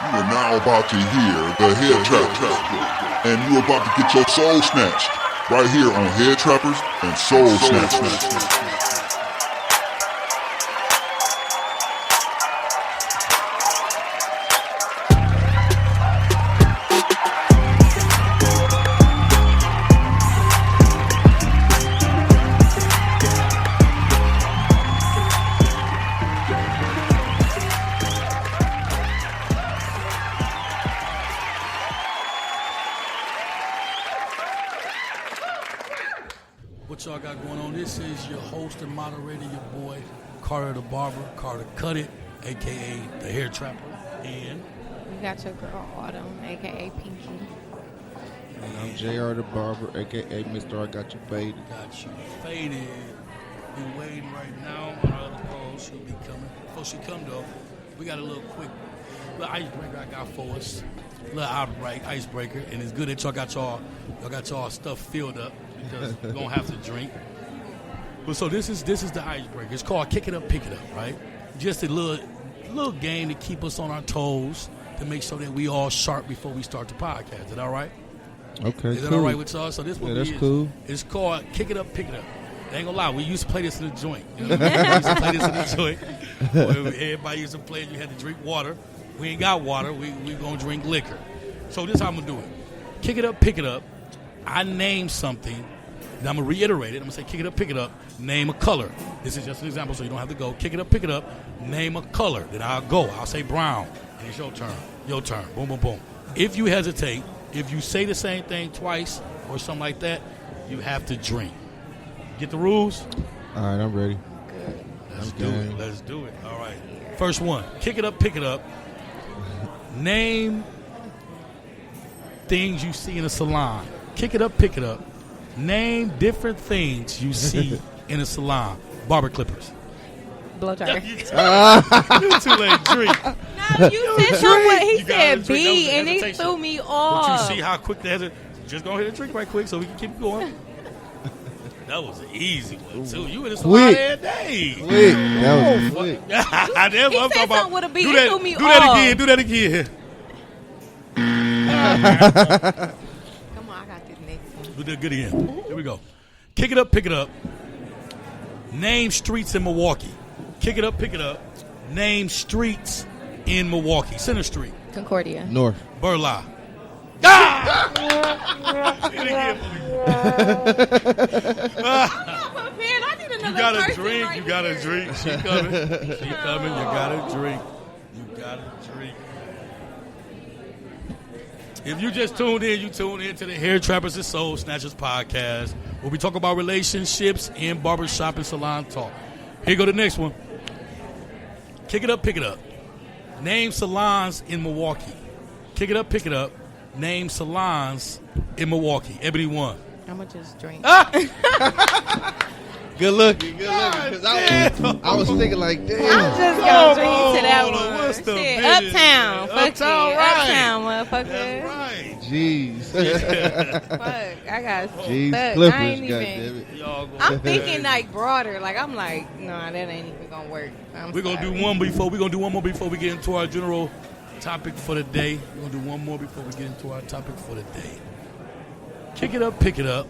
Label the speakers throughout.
Speaker 1: You are now about to hear the Head Trappers, and you're about to get your soul snatched right here on Head Trappers and Soul Snatchers.
Speaker 2: What y'all got going on? This is your host and moderator, your boy, Carter the Barber, Carter Cut It, a.k.a. the Hair Trapper, and...
Speaker 3: You got your girl, Autumn, a.k.a. Pinky.
Speaker 4: And I'm JR the Barber, a.k.a. Mr. I Got You Faded.
Speaker 2: Got you faded. Been waiting right now. My other call, she'll be coming. Before she come, though, we got a little icebreaker I got for us. A little outright icebreaker, and it's good that y'all got y'all stuff filled up. Because we're gonna have to drink. But so this is the icebreaker. It's called Kick It Up, Pick It Up, right? Just a little game to keep us on our toes, to make sure that we all sharp before we start the podcast. Is that all right?
Speaker 4: Okay,
Speaker 2: Is that all right with y'all? So this
Speaker 4: that's cool.
Speaker 2: It's called Kick It Up, Pick It Up. I ain't gonna lie, we used to play this in the joint. You know? We used to play this in the joint. Everybody used to play it. You had to drink water. We ain't got water. We gonna drink liquor. So this is how I'm gonna do it. Kick it up, pick it up. I name something. Then I'm going to reiterate it. I'm going to say kick it up, pick it up, name a color. This is just an example so you don't have to go. Kick it up, pick it up, name a color. Then I'll go. I'll say brown. And it's your turn. Your turn. Boom, boom, boom. If you hesitate, if you say the same thing twice or something like that, you have to drink. Get the rules?
Speaker 4: All right, I'm ready.
Speaker 3: Good.
Speaker 2: Let's do it. Let's do it. All right. First one. Kick it up, pick it up. Name things you see in a salon. Kick it up, pick it up. Name different things you see in a salon. Barber clippers.
Speaker 3: Blow dryer.
Speaker 2: You too late. Drink.
Speaker 3: No, you said something. He said B, and he threw me off.
Speaker 2: But you see how quick that is? Just go ahead and drink right quick so we can keep going. That was an easy one, too. You in the salon every day.
Speaker 4: Quick. That was quick.
Speaker 3: He said something with a B. He threw me off.
Speaker 2: Do that again. Do that again.
Speaker 3: Come on, I got this next one.
Speaker 2: Do that good again. Here we go. Kick it up, pick it up. Name streets in Milwaukee. Kick it up, pick it up. Name streets in Milwaukee. Center Street.
Speaker 3: Concordia.
Speaker 4: North.
Speaker 2: Burla. Ah! Do it again for me.
Speaker 3: I'm not prepared. I need another
Speaker 2: You got to
Speaker 3: person
Speaker 2: drink.
Speaker 3: right
Speaker 2: You got to
Speaker 3: here.
Speaker 2: drink. She coming. She coming. You got to drink. You got to drink. If you just tuned in, you tuned in to the Hair Trappers and Soul Snatchers podcast, where we talk about relationships in barbershop and salon talk. Here go the next one. Kick it up, pick it up. Name salons in Milwaukee. Kick it up, pick it up. Name salons in Milwaukee. Ebony 1.
Speaker 3: I'm going to just drink.
Speaker 4: Good looking. Because I was thinking like, damn.
Speaker 3: I'm just going to drink to that one.
Speaker 2: What's the
Speaker 3: Shit,
Speaker 2: business?
Speaker 3: Uptown. Fuck
Speaker 2: Uptown,
Speaker 3: you.
Speaker 2: right.
Speaker 3: Uptown, motherfucker.
Speaker 2: That's right.
Speaker 4: Jeez.
Speaker 3: Fuck. I got
Speaker 4: Jeez,
Speaker 3: stuck.
Speaker 4: Clippers,
Speaker 3: I ain't
Speaker 4: goddammit.
Speaker 3: even.
Speaker 2: Y'all go
Speaker 3: I'm
Speaker 2: ahead.
Speaker 3: thinking like broader. Like, I'm like, no, that ain't even going to work.
Speaker 2: We're going to do one before. We're going to do one more before we get into our general topic for the day. We're going to do one more before we get into our topic for the day. Kick it up, pick it up.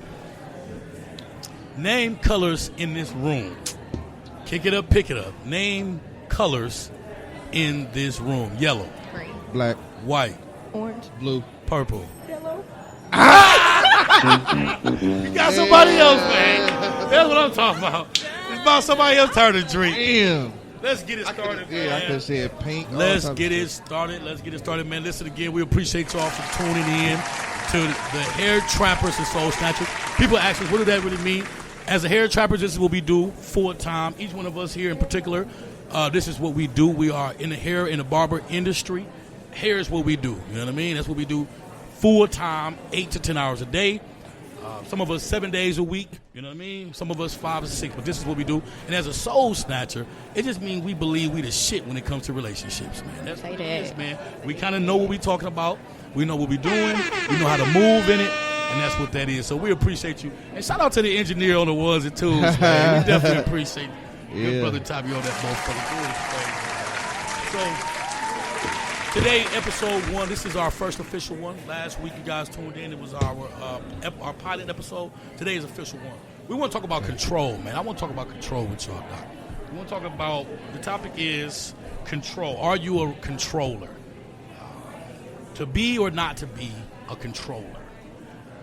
Speaker 2: Name colors in this room. Kick it up, pick it up. Name colors in this room. Yellow,
Speaker 3: Green.
Speaker 4: Black.
Speaker 2: white,
Speaker 3: Orange.
Speaker 4: Blue.
Speaker 2: purple.
Speaker 3: Yellow.
Speaker 2: You got somebody else, man. That's what I'm talking about. It's about somebody else's turn to drink.
Speaker 4: Damn.
Speaker 2: Let's get it started,
Speaker 4: Yeah, I could
Speaker 2: man.
Speaker 4: have said pink. all
Speaker 2: Let's
Speaker 4: types of
Speaker 2: get it
Speaker 4: stuff.
Speaker 2: started. Let's get it started, man. Listen again. We appreciate y'all for tuning in to the Hair Trappers and Soul Snatchers. People ask us, what does that really mean? As a Hair Trappers, this is what we do full time. Each one of us here in particular, this is what we do. We are in the hair and the barber industry. Hair is what we do. You know what I mean? That's what we do full time, 8 to 10 hours a day. Some of us 7 days a week, you know what I mean? Some of us 5 or 6, but this is what we do. And as a soul snatcher, it just means we believe we the shit when it comes to relationships, man. That's
Speaker 3: Say
Speaker 2: what it is,
Speaker 3: that.
Speaker 2: man. We kind of know what we talking about. We know what we doing. We know how to move in it. And that's what that is. So we appreciate you. And shout out to the engineer on the ones and twos, man. We definitely appreciate Good
Speaker 4: Yeah.
Speaker 2: brother Tommy on that motherfucker. So Today, episode 1. This is our first official one. Last week, you guys tuned in. It was our pilot episode. Today is official one. We want to talk about control, man. I want to talk about control with y'all, Doc. We want to talk about, the topic is control. Are you a controller? To be or not to be a controller.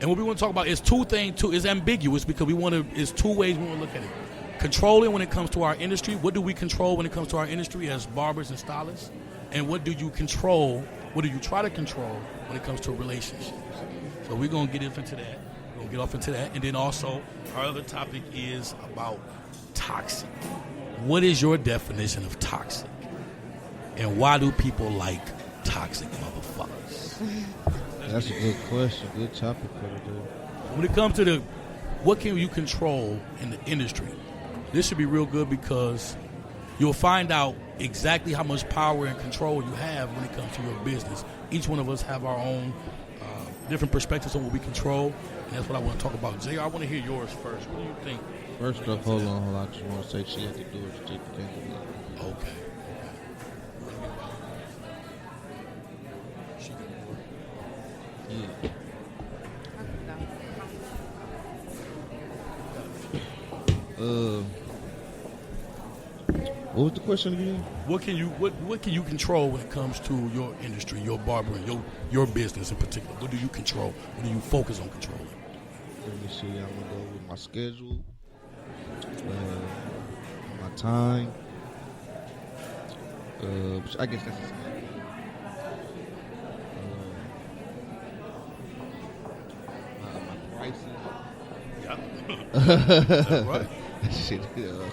Speaker 2: And what we want to talk about is two things. It's ambiguous because it's two ways we want to look at it. Controlling when it comes to our industry. What do we control when it comes to our industry as barbers and stylists? And what do you control? What do you try to control when it comes to relationships? So we're going to get into that. We're going to get off into that. And then also, our other topic is about toxic. What is your definition of toxic? And why do people like toxic motherfuckers?
Speaker 4: That's a good question. Good topic for today.
Speaker 2: When it comes to what can you control in the industry, this should be real good because you'll find out exactly how much power and control you have when it comes to your business. Each one of us have our own different perspectives on what we control, and that's what I want to talk about. JR, I want to hear yours first. What do you think?
Speaker 4: First off, hold on. I just want to say she had to do it. She can't do it.
Speaker 2: Okay.
Speaker 4: Yeah. What was the question again?
Speaker 2: What can you control when it comes to your industry, your barbering, your business in particular? What do you control? What do you focus on controlling?
Speaker 4: Let me see. I'm gonna go with my schedule, my time. I guess that's the schedule. My prices.
Speaker 2: That's right.
Speaker 4: Shit,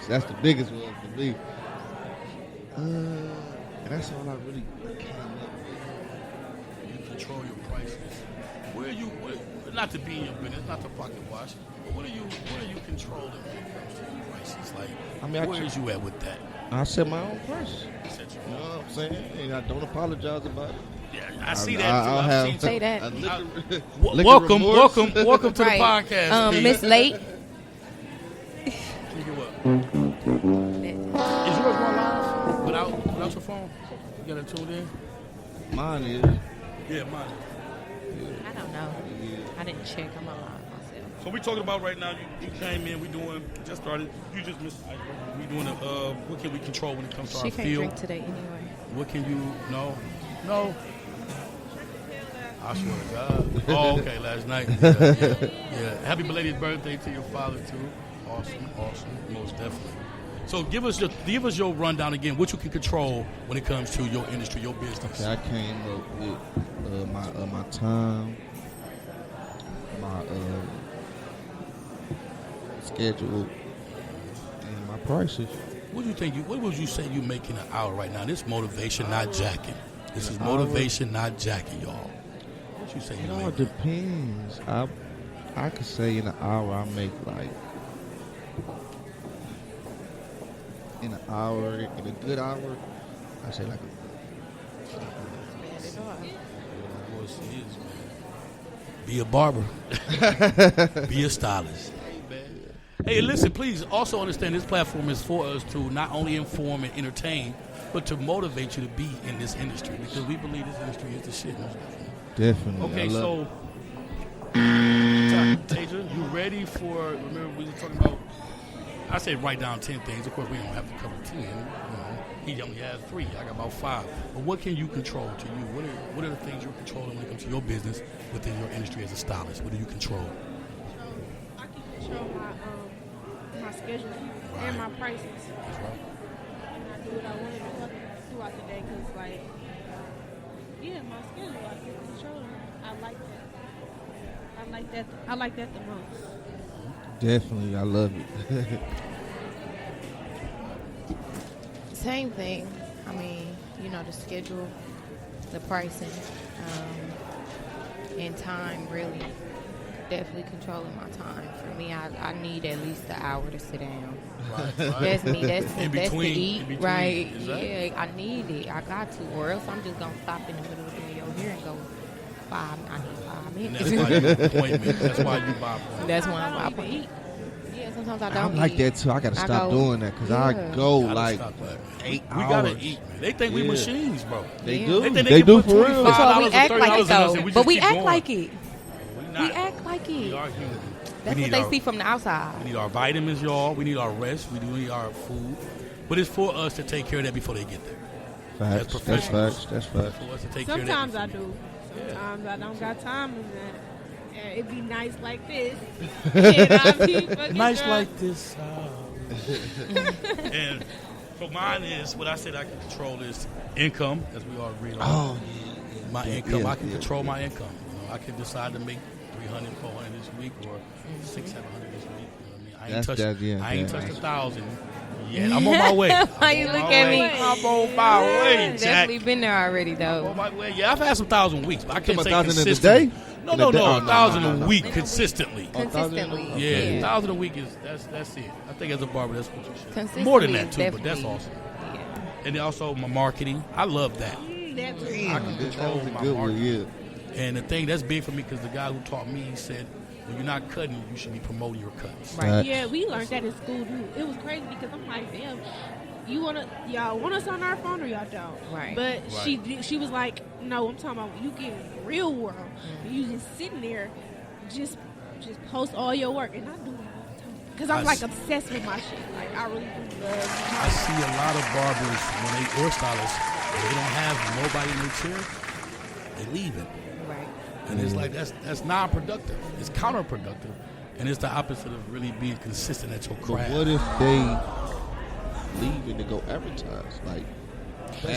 Speaker 4: that's the biggest one for me. And that's all I really came up with.
Speaker 2: You control your prices. Not to be in your business, not to pocket watch, but what are you controlling when it comes to your prices? Like,
Speaker 4: I mean,
Speaker 2: where is you at with that?
Speaker 4: I set my own price.
Speaker 2: You set your
Speaker 4: You know
Speaker 2: own.
Speaker 4: what I'm saying? And I don't apologize about it.
Speaker 2: Yeah, I see that.
Speaker 4: I'll
Speaker 2: too.
Speaker 4: have-
Speaker 2: I've seen
Speaker 3: Say that.
Speaker 4: Liquor
Speaker 2: welcome
Speaker 4: remorse.
Speaker 2: to the podcast. Pete.
Speaker 3: Miss Late.
Speaker 2: Take it up. Is yours going live without your phone? You got it tuned in?
Speaker 4: Mine is.
Speaker 2: Yeah, mine.
Speaker 3: I don't know. I didn't check. I'm alive myself.
Speaker 2: So we talking about right now. You came in. We just started. You just missed. We doing what can we control when it comes to
Speaker 3: She
Speaker 2: our
Speaker 3: can't
Speaker 2: field?
Speaker 3: drink today anyway.
Speaker 2: What can you? No. I swear to God. Oh, okay. Last night. Yeah. Happy belated birthday to your father too. Awesome. Most definitely. So give us your rundown again. What you can control when it comes to your industry, your business.
Speaker 4: Okay, I came up with my time, my schedule, and my prices.
Speaker 2: What do you think? What would you say you making an hour right now? This motivation, not jacking. This is
Speaker 4: An hour?
Speaker 2: motivation, not jacking, y'all. What you say
Speaker 4: It
Speaker 2: you
Speaker 4: all
Speaker 2: making?
Speaker 4: depends. I could say in an hour I make like in a good hour, I say like
Speaker 2: Of course it is, man. Be a barber. Be a stylist. Hey, listen, please also understand this platform is for us to not only inform and entertain, but to motivate you to be in this industry because we believe this industry is the shit.
Speaker 4: definitely.
Speaker 2: Okay,
Speaker 4: I love
Speaker 2: so Tasia, you ready for? Remember we were talking about. I said write down 10 things. Of course, we don't have to cover 10. You know, he only has 3. I got about 5. But what can you control to you? What are the things you're controlling when it comes to your business within your industry as a stylist? What do you control?
Speaker 5: I can control my schedule and my prices.
Speaker 2: That's right.
Speaker 5: And I do what I want to do throughout the day because, like, yeah, my schedule, I can control it. I like that. I like that the most.
Speaker 4: Definitely, I love it.
Speaker 3: Same thing. I mean, the schedule, the pricing, and time really. Definitely controlling my time. For me, I need at least an hour to sit down.
Speaker 2: Right.
Speaker 3: That's me. That's
Speaker 2: In
Speaker 3: to
Speaker 2: between,
Speaker 3: eat.
Speaker 2: in between,
Speaker 3: Right.
Speaker 2: exactly.
Speaker 3: Yeah, I need it. I got to. Or else I'm just going to stop in the middle of doing your hair and go, I need 5
Speaker 2: And
Speaker 3: minutes.
Speaker 2: that's why you appointment. That's why you buy appointment.
Speaker 3: That's why
Speaker 5: I
Speaker 3: I'm
Speaker 5: don't
Speaker 3: about
Speaker 5: even eat.
Speaker 3: Yeah, sometimes I don't.
Speaker 4: I'm like
Speaker 3: eat.
Speaker 4: that too. I gotta
Speaker 3: I
Speaker 4: stop
Speaker 3: go-
Speaker 4: doing that because I
Speaker 3: yeah.
Speaker 4: go
Speaker 2: Gotta
Speaker 4: like
Speaker 2: stop that.
Speaker 4: 8
Speaker 2: We
Speaker 4: hours.
Speaker 2: gotta eat, man. They think we
Speaker 4: Yeah.
Speaker 2: machines, bro.
Speaker 4: They
Speaker 3: Yeah.
Speaker 4: do.
Speaker 2: They think
Speaker 4: They
Speaker 2: can
Speaker 4: do
Speaker 2: put
Speaker 4: for real.
Speaker 2: $25
Speaker 3: That's why we
Speaker 2: or
Speaker 3: act like
Speaker 2: $30
Speaker 3: it
Speaker 2: in us
Speaker 3: though.
Speaker 2: and we
Speaker 3: But
Speaker 2: just
Speaker 3: we
Speaker 2: keep
Speaker 3: act
Speaker 2: going.
Speaker 3: like it.
Speaker 2: We
Speaker 3: We
Speaker 2: not.
Speaker 3: act like
Speaker 2: We
Speaker 3: it.
Speaker 2: are human.
Speaker 3: That's
Speaker 2: We
Speaker 3: what
Speaker 2: need
Speaker 3: they
Speaker 2: our-
Speaker 3: see from the outside.
Speaker 2: We need our vitamins, y'all. We need our rest. We do need our food. But it's for us to take care of that before they get there.
Speaker 4: Facts.
Speaker 2: That's
Speaker 4: That's
Speaker 2: professionals.
Speaker 4: facts. That's facts.
Speaker 2: For us to take care of that.
Speaker 5: Sometimes I
Speaker 2: before
Speaker 5: do. Sometimes I don't got time in that. And it be nice like this.
Speaker 2: Nice like this. And so mine is what I said I can control is income, as we all agreed on.
Speaker 4: Oh
Speaker 2: My income,
Speaker 4: yeah,
Speaker 2: I can
Speaker 4: yeah.
Speaker 2: control my income. You know, I can decide to make 300, 400 this week or 600, 700 this week. You know what I mean? I ain't
Speaker 4: That's that, yeah,
Speaker 2: I ain't
Speaker 4: that.
Speaker 2: touched 1,000 yet. I'm on my way.
Speaker 3: Why you
Speaker 2: I'm on
Speaker 3: look
Speaker 2: my
Speaker 3: at
Speaker 2: way.
Speaker 3: me?
Speaker 2: I'm on my way, Jack.
Speaker 3: Definitely been there already
Speaker 2: On
Speaker 3: though.
Speaker 2: my way. Yeah, I've had some 1,000 weeks, but I can't
Speaker 4: talking
Speaker 2: say
Speaker 4: about 1,000 in a
Speaker 2: consistently.
Speaker 4: day?
Speaker 2: No,
Speaker 4: In
Speaker 2: no,
Speaker 4: a day?
Speaker 2: no,
Speaker 4: Oh, no,
Speaker 2: 1,000
Speaker 4: no,
Speaker 2: a
Speaker 4: no.
Speaker 2: week consistently.
Speaker 3: Consistently.
Speaker 2: Yeah, 1,000 a week is that's it. I think as a barber, that's what you should.
Speaker 3: Consistently
Speaker 2: More than that
Speaker 3: is
Speaker 2: too, but that's
Speaker 3: definitely-
Speaker 2: awesome.
Speaker 3: Yeah.
Speaker 2: And then also my marketing, I love that.
Speaker 5: That's
Speaker 2: I
Speaker 4: Damn,
Speaker 2: can
Speaker 4: that
Speaker 2: control
Speaker 4: was a
Speaker 2: my
Speaker 4: good one.
Speaker 2: marketing.
Speaker 4: Yeah.
Speaker 2: And the thing that's big for me because the guy who taught me, he said, when you're not cutting, you should be promoting your cuts.
Speaker 3: Right.
Speaker 4: Facts.
Speaker 5: Yeah, we learned that in school too. It was crazy because I'm like, damn, y'all want us on our phone or y'all don't?
Speaker 3: Right.
Speaker 5: But she was like, no, I'm talking about when you get in the real world. You just sitting there, just post all your work, and I do that all the time because I'm
Speaker 2: I
Speaker 5: like
Speaker 2: s-
Speaker 5: obsessed with my shit. Like I really do
Speaker 2: I
Speaker 5: love.
Speaker 2: see a lot of barbers when they or stylists, when they don't have nobody in their chair, they leave it.
Speaker 3: Right.
Speaker 2: And it's like that's non-productive. It's counterproductive, and it's the opposite of really being consistent at your
Speaker 4: But
Speaker 2: craft.
Speaker 4: what if they leave and they go advertise? Like,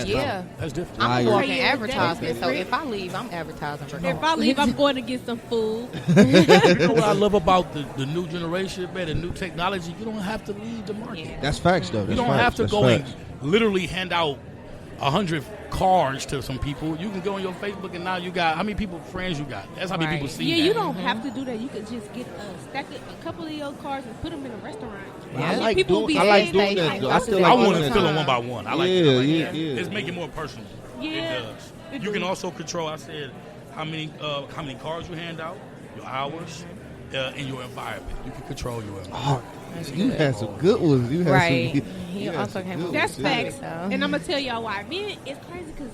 Speaker 3: Yeah.
Speaker 2: That's different.
Speaker 3: I'm
Speaker 4: Liar.
Speaker 3: a walking
Speaker 5: Yeah,
Speaker 3: advertisement, so
Speaker 5: that's
Speaker 3: if I leave, I'm advertising for
Speaker 5: If I leave, I'm going to get some food.
Speaker 2: You know what I love about the new generation, man, the new technology? You don't have to leave the market.
Speaker 3: Yeah.
Speaker 4: that's facts though. That's
Speaker 2: You don't
Speaker 4: facts.
Speaker 2: have to
Speaker 4: That's
Speaker 2: go and
Speaker 4: facts.
Speaker 2: literally hand out 100 cards to some people. You can go on your Facebook and now you got how many people friends you got. That's how many
Speaker 3: Right.
Speaker 2: people see
Speaker 5: Yeah,
Speaker 2: that.
Speaker 5: you don't have to do that. You could just get a couple of your cards and put them in a restaurant.
Speaker 3: Yeah.
Speaker 4: I like
Speaker 5: People
Speaker 4: doing.
Speaker 5: be
Speaker 4: I like
Speaker 5: saying
Speaker 4: doing
Speaker 5: they
Speaker 4: that. Though. I
Speaker 5: like
Speaker 4: still
Speaker 5: that.
Speaker 4: like
Speaker 2: I
Speaker 4: doing
Speaker 2: want to
Speaker 4: that.
Speaker 2: fill it one by one. I like
Speaker 4: Yeah,
Speaker 2: that.
Speaker 4: yeah, yeah.
Speaker 2: It's making it more personal.
Speaker 5: Yeah,
Speaker 2: It does.
Speaker 5: it
Speaker 2: You can
Speaker 5: do.
Speaker 2: also control. I said how many cards you hand out, your hours, and your environment. You can control your environment.
Speaker 4: Oh, you had some good ones. You had
Speaker 3: Right.
Speaker 4: some.
Speaker 3: He
Speaker 4: you had
Speaker 3: also
Speaker 4: some
Speaker 3: came
Speaker 4: good
Speaker 3: up
Speaker 5: That's
Speaker 3: with
Speaker 4: ones.
Speaker 5: facts.
Speaker 3: So.
Speaker 5: And I'm gonna tell y'all why. Me, it's crazy because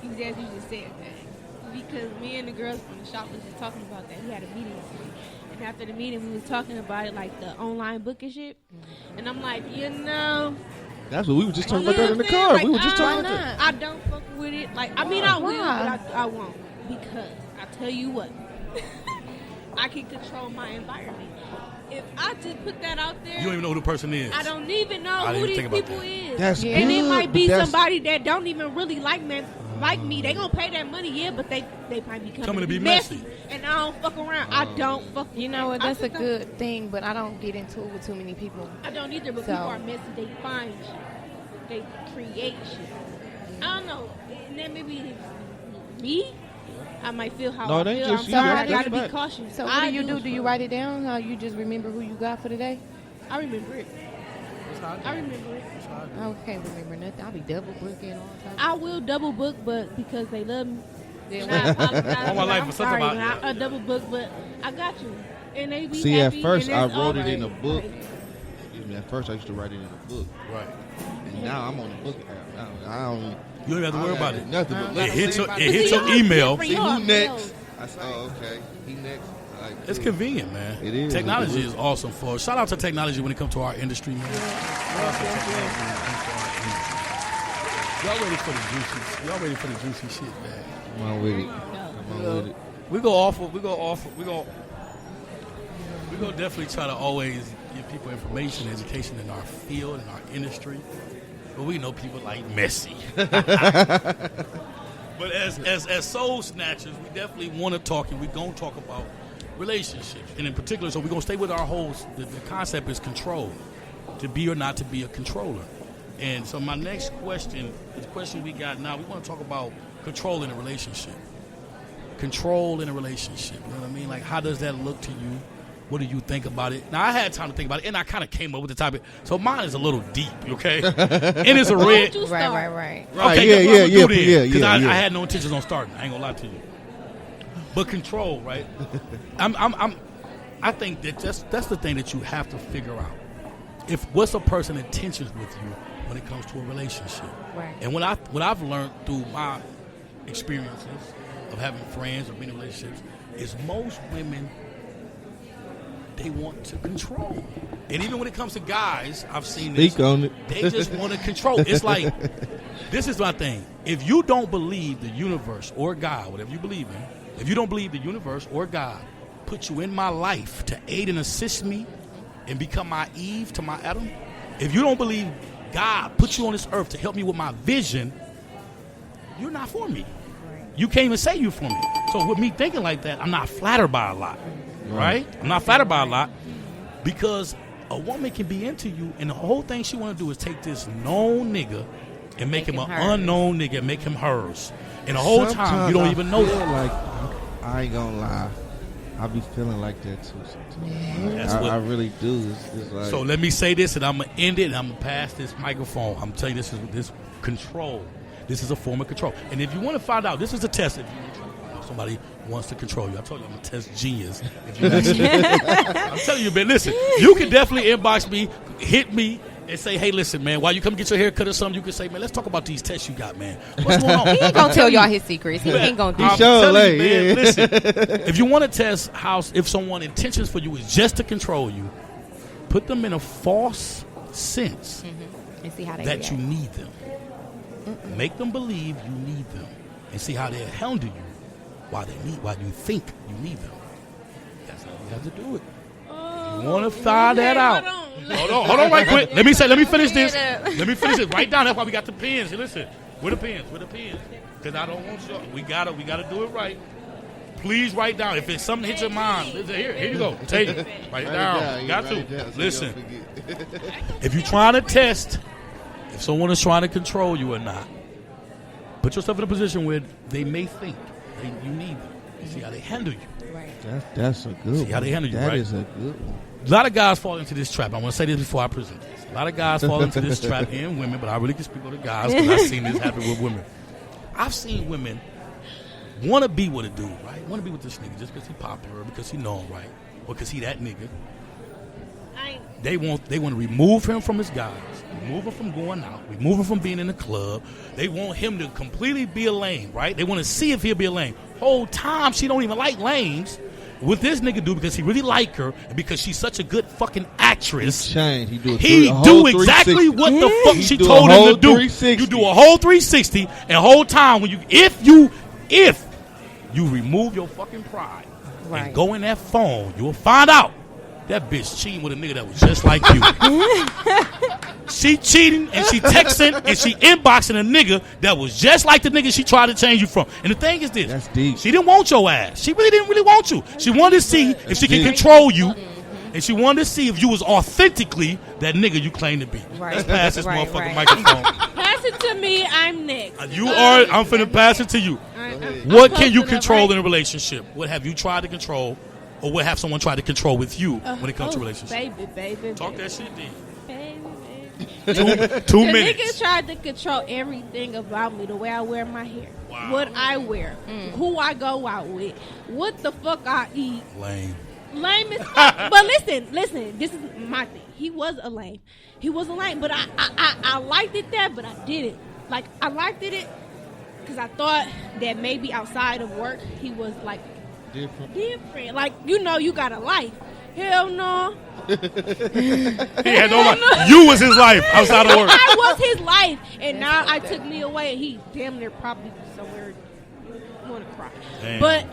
Speaker 5: as you just said that. Because me and the girls from the shop was just talking about that. We had a meeting yesterday. And after the meeting, we was talking about it, like the online book and shit. And I'm like,
Speaker 4: That's what we were just talking
Speaker 5: you
Speaker 4: about
Speaker 5: know
Speaker 4: that in the
Speaker 5: what I'm
Speaker 4: car.
Speaker 5: saying?
Speaker 4: we were
Speaker 5: Like,
Speaker 4: just talking
Speaker 3: why
Speaker 4: about that.
Speaker 3: not?
Speaker 5: I don't fuck with it. Like, I mean, I will,
Speaker 3: Why?
Speaker 5: but I won't. Because I tell you what, I can control my environment. If I just put that out there,
Speaker 2: You don't even know who the person is.
Speaker 5: I don't even know
Speaker 2: I didn't
Speaker 5: who
Speaker 2: even
Speaker 5: these
Speaker 2: think about
Speaker 5: people
Speaker 2: that.
Speaker 5: is.
Speaker 4: That's
Speaker 5: And it
Speaker 4: good,
Speaker 5: might be
Speaker 4: but that's-
Speaker 5: somebody that don't even really like me. They gonna pay that money, yeah, but they might be coming to be messy. And I don't fuck around. I don't fuck.
Speaker 3: You know what?
Speaker 5: I
Speaker 3: That's a
Speaker 5: just don't-
Speaker 3: good thing, but I don't get into it with too many people.
Speaker 5: I don't either, but
Speaker 3: So-
Speaker 5: people are messy. They find shit. They create shit. I don't know. And then maybe it's me. I might feel how
Speaker 4: No,
Speaker 5: I
Speaker 4: it ain't
Speaker 5: feel.
Speaker 4: just
Speaker 5: I'm
Speaker 4: you.
Speaker 5: sorry.
Speaker 3: That's
Speaker 5: I gotta be
Speaker 4: facts.
Speaker 5: cautious.
Speaker 3: So what do you do? Do you write it down? How you just remember who you got for the day?
Speaker 5: I remember it. I remember it.
Speaker 3: I can't remember nothing. I'll be double booking all the time.
Speaker 5: I will double book, but because they love me.
Speaker 3: Then
Speaker 5: And I apologize.
Speaker 2: All my
Speaker 5: but
Speaker 2: life,
Speaker 5: I'm
Speaker 2: but something
Speaker 5: sorry
Speaker 2: about-
Speaker 5: when I double book, but I got you. And they be
Speaker 4: See,
Speaker 5: happy.
Speaker 4: at first
Speaker 5: and
Speaker 4: I
Speaker 5: that's
Speaker 4: wrote
Speaker 5: all
Speaker 4: it in a
Speaker 5: right.
Speaker 4: book. Excuse me. At first I used to write it in a book,
Speaker 2: Right.
Speaker 4: and now I'm on the book app. I don't.
Speaker 2: You don't have to worry about it.
Speaker 4: Nothing but
Speaker 2: It hits your,
Speaker 4: But
Speaker 2: it hits your
Speaker 5: See,
Speaker 2: email.
Speaker 5: y'all
Speaker 4: See who
Speaker 5: different.
Speaker 4: next? I said, oh, okay. He next. Like,
Speaker 2: It's convenient, man.
Speaker 4: It is.
Speaker 2: Technology
Speaker 4: It is.
Speaker 2: is awesome for us. Shout out to technology when it comes to our industry, man. Shout out to technology when it comes to our industry. Y'all ready for the juicy? Y'all ready for the juicy shit, man?
Speaker 4: Come on with it. Come on with it.
Speaker 2: We go definitely try to always give people information, education in our field, in our industry. But we know people like messy. But as soul snatchers, we definitely want to talk, and we're going to talk about relationships. And in particular, so we're going to stay with our whole, the concept is control. To be or not to be a controller. And so my next question, the question we got now, we want to talk about control in a relationship. Control in a relationship. You know what I mean? Like, how does that look to you? What do you think about it? Now, I had time to think about it, and I kind of came up with the topic. So mine is a little deep, okay? And it's a
Speaker 5: Why
Speaker 2: red.
Speaker 5: don't you
Speaker 3: Right,
Speaker 5: start?
Speaker 3: right, right.
Speaker 4: Right,
Speaker 2: Okay,
Speaker 4: yeah,
Speaker 2: that's what I'm
Speaker 4: yeah,
Speaker 2: gonna do
Speaker 4: yeah,
Speaker 2: then, 'cause
Speaker 4: yeah.
Speaker 2: I had no intentions on starting. I ain't gonna lie to you. But control, right? I'm I think that's the thing that you have to figure out. If what's a person's intentions with you when it comes to a relationship.
Speaker 3: Right.
Speaker 2: And what I've learned through my experiences of having friends or being in relationships is most women, they want to control. And even when it comes to guys, I've seen this.
Speaker 4: Speak on it.
Speaker 2: They just want to control. It's like, this is my thing. If you don't believe the universe or God, whatever you believe in, if you don't believe the universe or God put you in my life to aid and assist me and become my Eve to my Adam, if you don't believe God put you on this earth to help me with my vision, you're not for me. You can't even say you for me. So with me thinking like that, I'm not flattered by a lot, right? I'm not flattered by a lot because a woman can be into you, and the whole thing she want to do is take this known nigga and make him an unknown nigga and make him hers. And the whole time, you don't even know that.
Speaker 4: Like, I ain't gonna lie. I be feeling like that too sometimes. I really do. It's like,
Speaker 2: so let me say this, and I'm going to end it, and I'm going to pass this microphone. I'm telling you, this control. This is a form of control. And if you want to find out, this is a test. If somebody wants to control you, I told you I'm a test genius. If you I'm telling you, man, listen, you can definitely inbox me, hit me, and say, hey, listen, man, while you come get your hair cut or something, you can say, man, let's talk about these tests you got, man. What's going on?
Speaker 3: He ain't going to tell y'all his secrets. He ain't going to do
Speaker 2: I'm
Speaker 3: it.
Speaker 2: telling you, man, listen, if you want to test if someone's intentions for you is just to control you, put them in a false sense
Speaker 3: And see how they
Speaker 2: that
Speaker 3: react.
Speaker 2: you need them. Make them believe you need them and see how they'll handle you while you think you need them. That's how you have to do it. You want to find that out. Hold on right quick. Let me finish this. Let me finish it. Write down. That's why we got the pens. Listen, where the pens? Because I don't want you. We gotta do it right. Please write down. If it's something hit your mind, here you go. Take it. Write it down. You got to. Listen. If you're trying to test if someone is trying to control you or not, put yourself in a position where they may think you need them. You see how they handle you.
Speaker 3: Right.
Speaker 4: That's a good one.
Speaker 2: See how they handle you,
Speaker 4: That
Speaker 2: right?
Speaker 4: is a good one.
Speaker 2: A lot of guys fall into this trap. I want to say this before I present this. A lot of guys fall into this trap, and women, but I really can speak on the guys because I've seen this happen with women. I've seen women want to be with a dude, right? Want to be with this nigga just because he's popular, because he known, right? Or because he that nigga. They want to remove him from his guys, remove him from going out, remove him from being in the club. They want him to completely be a lame, right? They want to see if he'll be a lame. Whole time she don't even like lames. What this nigga do because he really like her and because she's such a good fucking actress.
Speaker 4: He
Speaker 2: do exactly what the fuck she told him to do. You do a whole 360 and whole time when if you remove your fucking pride and go in that phone, you will find out that bitch cheating with a nigga that was just like you. She cheating and she texting and she inboxing a nigga that was just like the nigga she tried to change you from. And the thing is this.
Speaker 4: That's deep.
Speaker 2: She didn't want your ass. She really didn't want you. She wanted to see if she could control you. And she wanted to see if you was authentically that nigga you claim to be.
Speaker 3: Right.
Speaker 2: Let's pass this motherfucking microphone.
Speaker 5: Pass it to me. I'm next.
Speaker 2: I'm finna pass it to you. What can you control in a relationship? What have you tried to control? Or what have someone tried to control with you when it comes to relationships?
Speaker 5: Baby.
Speaker 2: Talk that shit, D.
Speaker 5: Baby.
Speaker 2: 2
Speaker 5: The
Speaker 2: minutes.
Speaker 5: niggas tried to control everything about me. The way I wear my hair.
Speaker 2: Wow.
Speaker 5: What I wear. Who I go out with. What the fuck I eat.
Speaker 2: Lame.
Speaker 5: Lame as fuck. But listen. This is my thing. He was a lame. But I liked it that, but I didn't. Like, I liked it because I thought that maybe outside of work, he was like, different. Like, you got a life. Hell no.
Speaker 2: He had no life. You was his life outside of work.
Speaker 5: I was his life. And now I took me away and he damn near probably somewhere want to cry.
Speaker 2: Damn.
Speaker 5: But,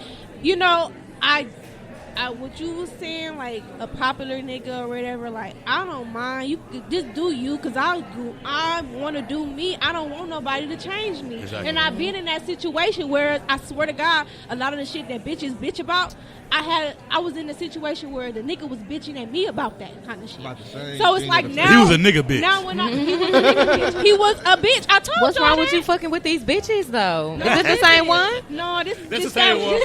Speaker 5: I what you was saying, like a popular nigga or whatever, like I don't mind. You could just do you, cause I want to do me. I don't want nobody to change me.
Speaker 2: Exactly.
Speaker 5: And I've been in that situation where I swear to God, a lot of the shit that bitches bitch about, I was in a situation where the nigga was bitching at me about that kind of shit. So it's like now
Speaker 2: he was a nigga bitch.
Speaker 5: Now when he was a nigga bitch. He was a bitch. I told
Speaker 3: What's
Speaker 5: y'all
Speaker 3: wrong
Speaker 5: that.
Speaker 3: with you fucking with these bitches though? Is this the same one?
Speaker 5: No, this
Speaker 2: This
Speaker 5: is
Speaker 2: the same
Speaker 5: that.
Speaker 2: one.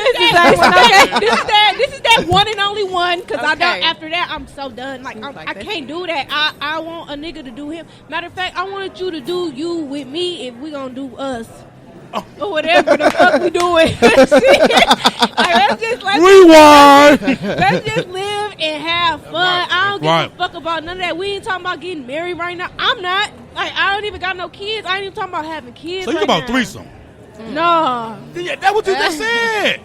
Speaker 5: This is that one and only one. Cause I
Speaker 3: Okay.
Speaker 5: don't. After that, I'm so done. Like I
Speaker 3: this.
Speaker 5: can't do that. I want a nigga to do him. Matter of fact, I wanted you to do you with me if we gonna do us. Or whatever the fuck we doing. Like, let's just
Speaker 2: Rewind.
Speaker 5: let's just live
Speaker 2: Right.
Speaker 5: give a fuck about none of that. We ain't talking about getting married right now. I'm not. Like, I don't even got no kids. I ain't even talking about having kids.
Speaker 2: So you
Speaker 5: right
Speaker 2: about
Speaker 5: now.
Speaker 2: threesome?
Speaker 5: No.
Speaker 2: Yeah, that's what you just said.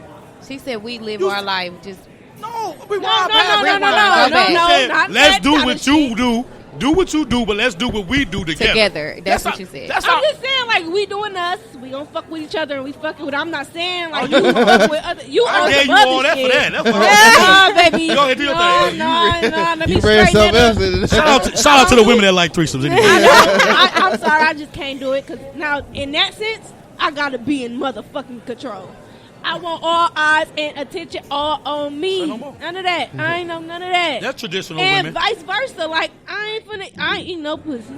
Speaker 3: She said we live
Speaker 2: You-
Speaker 3: our life just.
Speaker 2: No,
Speaker 5: No, not
Speaker 2: Let's
Speaker 5: that
Speaker 2: do
Speaker 5: kind
Speaker 2: what
Speaker 5: of
Speaker 2: you
Speaker 5: shit.
Speaker 2: do. Do what you do, but let's do what we do together.
Speaker 3: Together. That's what
Speaker 2: how-
Speaker 3: you said.
Speaker 2: That's how.
Speaker 5: I'm just saying, like, we doing us. We gonna fuck with each other and we fucking with. I'm not saying, like, you fuck with other. You
Speaker 2: I
Speaker 5: on
Speaker 2: gave
Speaker 5: some
Speaker 2: you all
Speaker 5: other
Speaker 2: that
Speaker 5: shit.
Speaker 2: for that. That's what
Speaker 5: Nah, baby.
Speaker 2: Go ahead, do your
Speaker 5: no,
Speaker 2: thing.
Speaker 5: Let me
Speaker 4: You read
Speaker 5: straighten
Speaker 4: something
Speaker 5: it
Speaker 4: else
Speaker 5: up.
Speaker 4: in it.
Speaker 2: shout out to the women that like threesomes anyway.
Speaker 5: I'm sorry, I just can't do it. Cause now, in that sense, I gotta be in motherfucking control. I want all eyes and attention all on me.
Speaker 2: Say no more.
Speaker 5: None of that. I ain't know none of that.
Speaker 2: That's traditional
Speaker 5: and
Speaker 2: women.
Speaker 5: vice versa. Like, I ain't eating no pussy.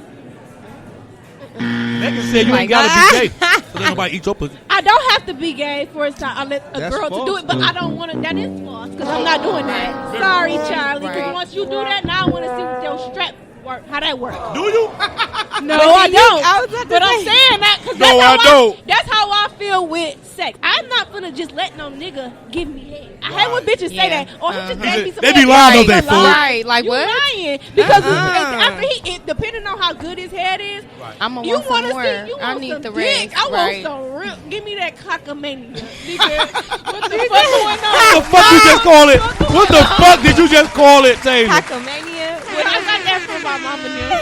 Speaker 2: Megan said you
Speaker 3: Like,
Speaker 2: ain't gotta be gay. So then nobody eat your pussy.
Speaker 5: I don't have to be gay for it to I let a
Speaker 4: That's
Speaker 5: girl to do
Speaker 4: false,
Speaker 5: it, but
Speaker 4: though.
Speaker 5: I don't want to. That is false because I'm not doing that. Sorry, Charlie. Because
Speaker 3: Right.
Speaker 5: once you do that, now I want to see what your strap work. How that works.
Speaker 2: Do you?
Speaker 5: No, I don't.
Speaker 3: I was about to
Speaker 5: But I'm
Speaker 3: say.
Speaker 5: saying that because
Speaker 2: No, I don't.
Speaker 5: That's how I feel with sex. I'm not gonna just let no nigga give me head. I hate when bitches say
Speaker 3: Yeah.
Speaker 5: that. Or he just gave me some
Speaker 2: They be
Speaker 5: head.
Speaker 2: lying,
Speaker 5: Right,
Speaker 2: don't they,
Speaker 5: you
Speaker 2: fool?
Speaker 5: lying.
Speaker 3: Right, like
Speaker 5: you
Speaker 3: what?
Speaker 5: lying because
Speaker 3: Uh-uh.
Speaker 5: after depending on how good his head is,
Speaker 3: I'm gonna
Speaker 5: you
Speaker 3: want some
Speaker 5: want to
Speaker 3: more.
Speaker 5: see. You
Speaker 3: I
Speaker 5: want
Speaker 3: need
Speaker 5: some
Speaker 3: the
Speaker 5: dick.
Speaker 3: rest.
Speaker 5: I want
Speaker 3: Right.
Speaker 5: some real. Give me that cockamania, nigga. What the fuck going
Speaker 2: What
Speaker 5: on?
Speaker 2: the fuck you just call it? What the fuck did you just call it, Taylor?
Speaker 3: Cockamania.
Speaker 5: I got that from my mama now.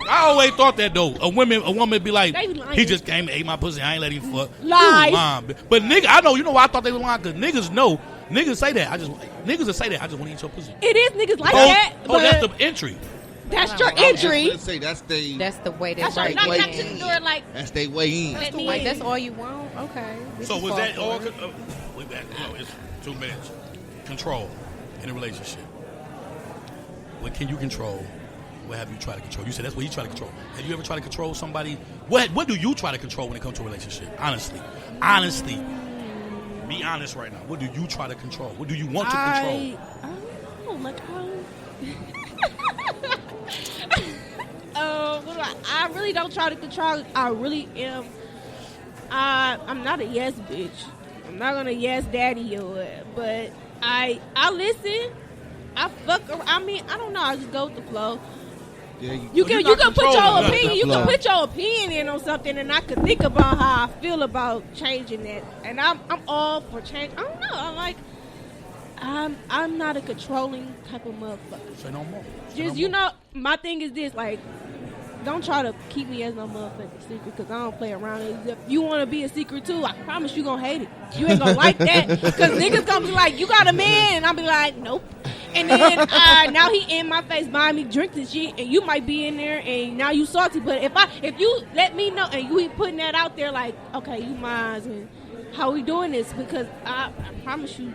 Speaker 2: I always thought that though. A woman be like,
Speaker 5: They be lying.
Speaker 2: he just came and ate my pussy. I ain't let him fuck.
Speaker 5: Lies.
Speaker 2: You lying, but nigga, I know. You know why I thought they were lying? Because niggas know. Niggas say that. Niggas will say that. I just want to eat your pussy.
Speaker 5: It is niggas like
Speaker 2: Oh,
Speaker 5: that,
Speaker 2: oh,
Speaker 5: but
Speaker 2: that's the entry.
Speaker 5: that's your
Speaker 4: I was just
Speaker 5: entry.
Speaker 4: gonna say that's they.
Speaker 3: That's the way
Speaker 5: That's
Speaker 3: that's
Speaker 5: your
Speaker 3: right.
Speaker 5: knock knock to the door like
Speaker 4: That's they way in.
Speaker 5: let me
Speaker 3: Like
Speaker 5: in.
Speaker 3: that's all you want? Okay. We
Speaker 2: So
Speaker 3: can
Speaker 2: was
Speaker 3: fall
Speaker 2: that
Speaker 3: for
Speaker 2: all?
Speaker 3: it.
Speaker 2: We back. No, it's 2 minutes. Control in a relationship. What can you control? What have you tried to control? You said that's what you try to control. Have you ever tried to control somebody? What do you try to control when it comes to a relationship? Honestly. Be honest right now. What do you try to control? What do you want to control?
Speaker 5: I don't know, like what do I really don't try to control. I really am. I'm not a yes bitch. I'm not gonna yes daddy you, but I listen. I fuck. I mean, I don't know. I just go with the flow.
Speaker 4: Yeah,
Speaker 5: You
Speaker 2: So
Speaker 5: can
Speaker 2: you're
Speaker 5: you
Speaker 2: not
Speaker 5: can put
Speaker 2: controlling
Speaker 5: your
Speaker 2: nothing.
Speaker 5: opinion. You can
Speaker 4: Flow.
Speaker 5: put your opinion in on something, and I could think about how I feel about changing that. And I'm all for change. I don't know. I'm not a controlling type of motherfucker.
Speaker 2: Say no more. Say
Speaker 5: Just
Speaker 2: no
Speaker 5: you
Speaker 2: more.
Speaker 5: know, my thing is this: like, don't try to keep me as no motherfucking secret because I don't play around. If you want to be a secret too, I promise you gonna hate it. You ain't gonna like that because niggas gonna be like, "You got a man," and I'll be like, "Nope." And then now he in my face buying me drinks and shit, and you might be in there, and now you salty. But if you let me know and you ain't putting that out there, like, okay, you mine, and how we doing this? Because I promise you,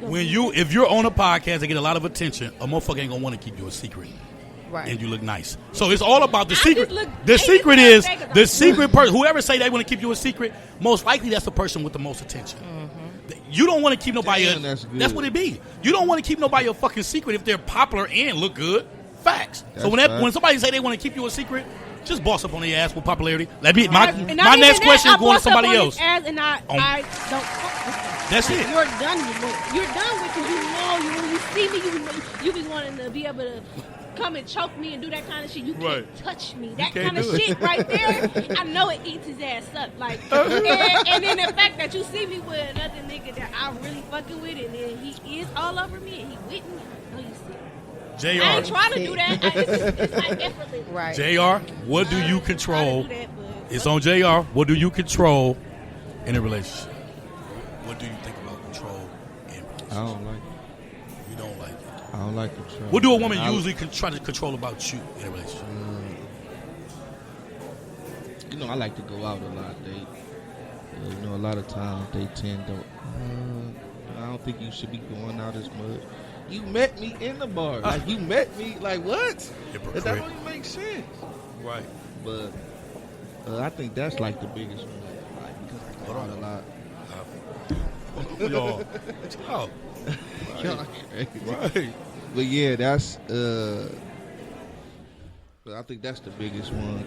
Speaker 2: If you're on a podcast and get a lot of attention, a motherfucker ain't gonna want to keep you a secret.
Speaker 3: Right.
Speaker 2: And you look nice. So it's all about the
Speaker 5: I
Speaker 2: secret.
Speaker 5: just look-
Speaker 2: The
Speaker 5: I
Speaker 2: secret
Speaker 5: just
Speaker 2: is
Speaker 5: look bad 'cause
Speaker 2: the
Speaker 5: I'm-
Speaker 2: secret person. Whoever say they want to keep you a secret, most likely that's the person with the most attention. You don't want to keep nobody.
Speaker 4: Damn, that's good.
Speaker 2: what it be. You don't want to keep nobody a fucking secret if they're popular and look good. Facts. So
Speaker 4: That's
Speaker 2: when
Speaker 4: facts.
Speaker 2: somebody say they want to keep you a secret, just boss up on their ass with popularity. My
Speaker 5: And not
Speaker 2: next
Speaker 5: even
Speaker 2: question
Speaker 5: that,
Speaker 2: is going
Speaker 5: I
Speaker 2: to somebody
Speaker 5: bust up on
Speaker 2: else.
Speaker 5: his ass and I
Speaker 2: On-
Speaker 5: don't fuck with him.
Speaker 2: That's
Speaker 5: Like,
Speaker 2: it.
Speaker 5: You're done with it. You're done with it. You know, when you see me, you be wanting to be able to come and choke me and do that kind of shit. You can't
Speaker 2: Right.
Speaker 5: touch me. That
Speaker 2: can't
Speaker 5: kind of
Speaker 2: do it.
Speaker 5: shit right there, I know it eats his ass up. Like, and then the fact that you see me with another nigga that I really fucking with, and then he is all over me and he with me, I know you see it. I ain't
Speaker 2: JR.
Speaker 5: trying to do that. It's like effortless.
Speaker 3: Right.
Speaker 2: JR, what do you
Speaker 5: I
Speaker 2: control?
Speaker 5: ain't trying to do that, but-
Speaker 2: It's on JR. What do you control in a relationship? What do you think about control in a
Speaker 4: I
Speaker 2: relationship?
Speaker 4: don't like it.
Speaker 2: You don't like it.
Speaker 4: I don't like control.
Speaker 2: What do a woman
Speaker 4: I-
Speaker 2: usually try to control about you in a relationship?
Speaker 4: You know, I like to go out a lot. You know, a lot of times they tend to. I don't think you should be going out as much. You met me in the bar. Like you met me. Like what?
Speaker 2: Hypocrite.
Speaker 4: That don't even make sense.
Speaker 2: Right.
Speaker 4: But I think that's like the biggest one. Like because I go out a lot.
Speaker 2: Y'all. Oh.
Speaker 4: Y'all crazy.
Speaker 2: Right.
Speaker 4: But yeah, that's. I think that's the biggest one.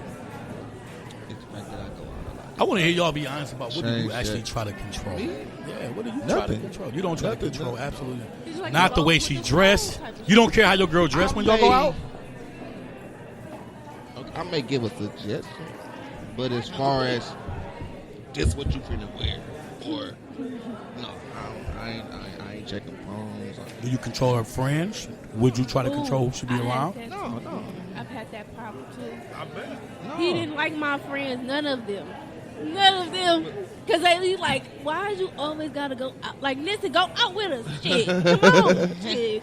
Speaker 4: It's the fact that I go out a lot.
Speaker 2: I want to hear y'all be honest about what do you
Speaker 4: Change
Speaker 2: actually
Speaker 4: that.
Speaker 2: try to control.
Speaker 4: Me?
Speaker 2: Yeah, what do you try to
Speaker 4: Nothing.
Speaker 2: control? You don't try to
Speaker 4: Nothing,
Speaker 2: control,
Speaker 4: nothing.
Speaker 2: absolutely.
Speaker 5: He's like,
Speaker 2: Not the
Speaker 5: "Oh,
Speaker 2: way
Speaker 5: with
Speaker 2: she
Speaker 5: the
Speaker 2: dressed.
Speaker 5: clothes type of
Speaker 2: You don't care how your girl dressed when y'all go out?
Speaker 4: I may give a suggestion, but as far as just what you finna wear, or no, I ain't checking phones.
Speaker 2: Do you control her friends? Would you try to control who should be
Speaker 5: I had
Speaker 2: around?
Speaker 5: that
Speaker 4: No,
Speaker 5: too.
Speaker 4: no.
Speaker 5: I've had that problem too.
Speaker 2: I bet.
Speaker 4: No.
Speaker 5: He didn't like my friends, none of them. None of them. Because they like, why you always got to go out? Like, listen, go out with us. Shit, come on. Shit.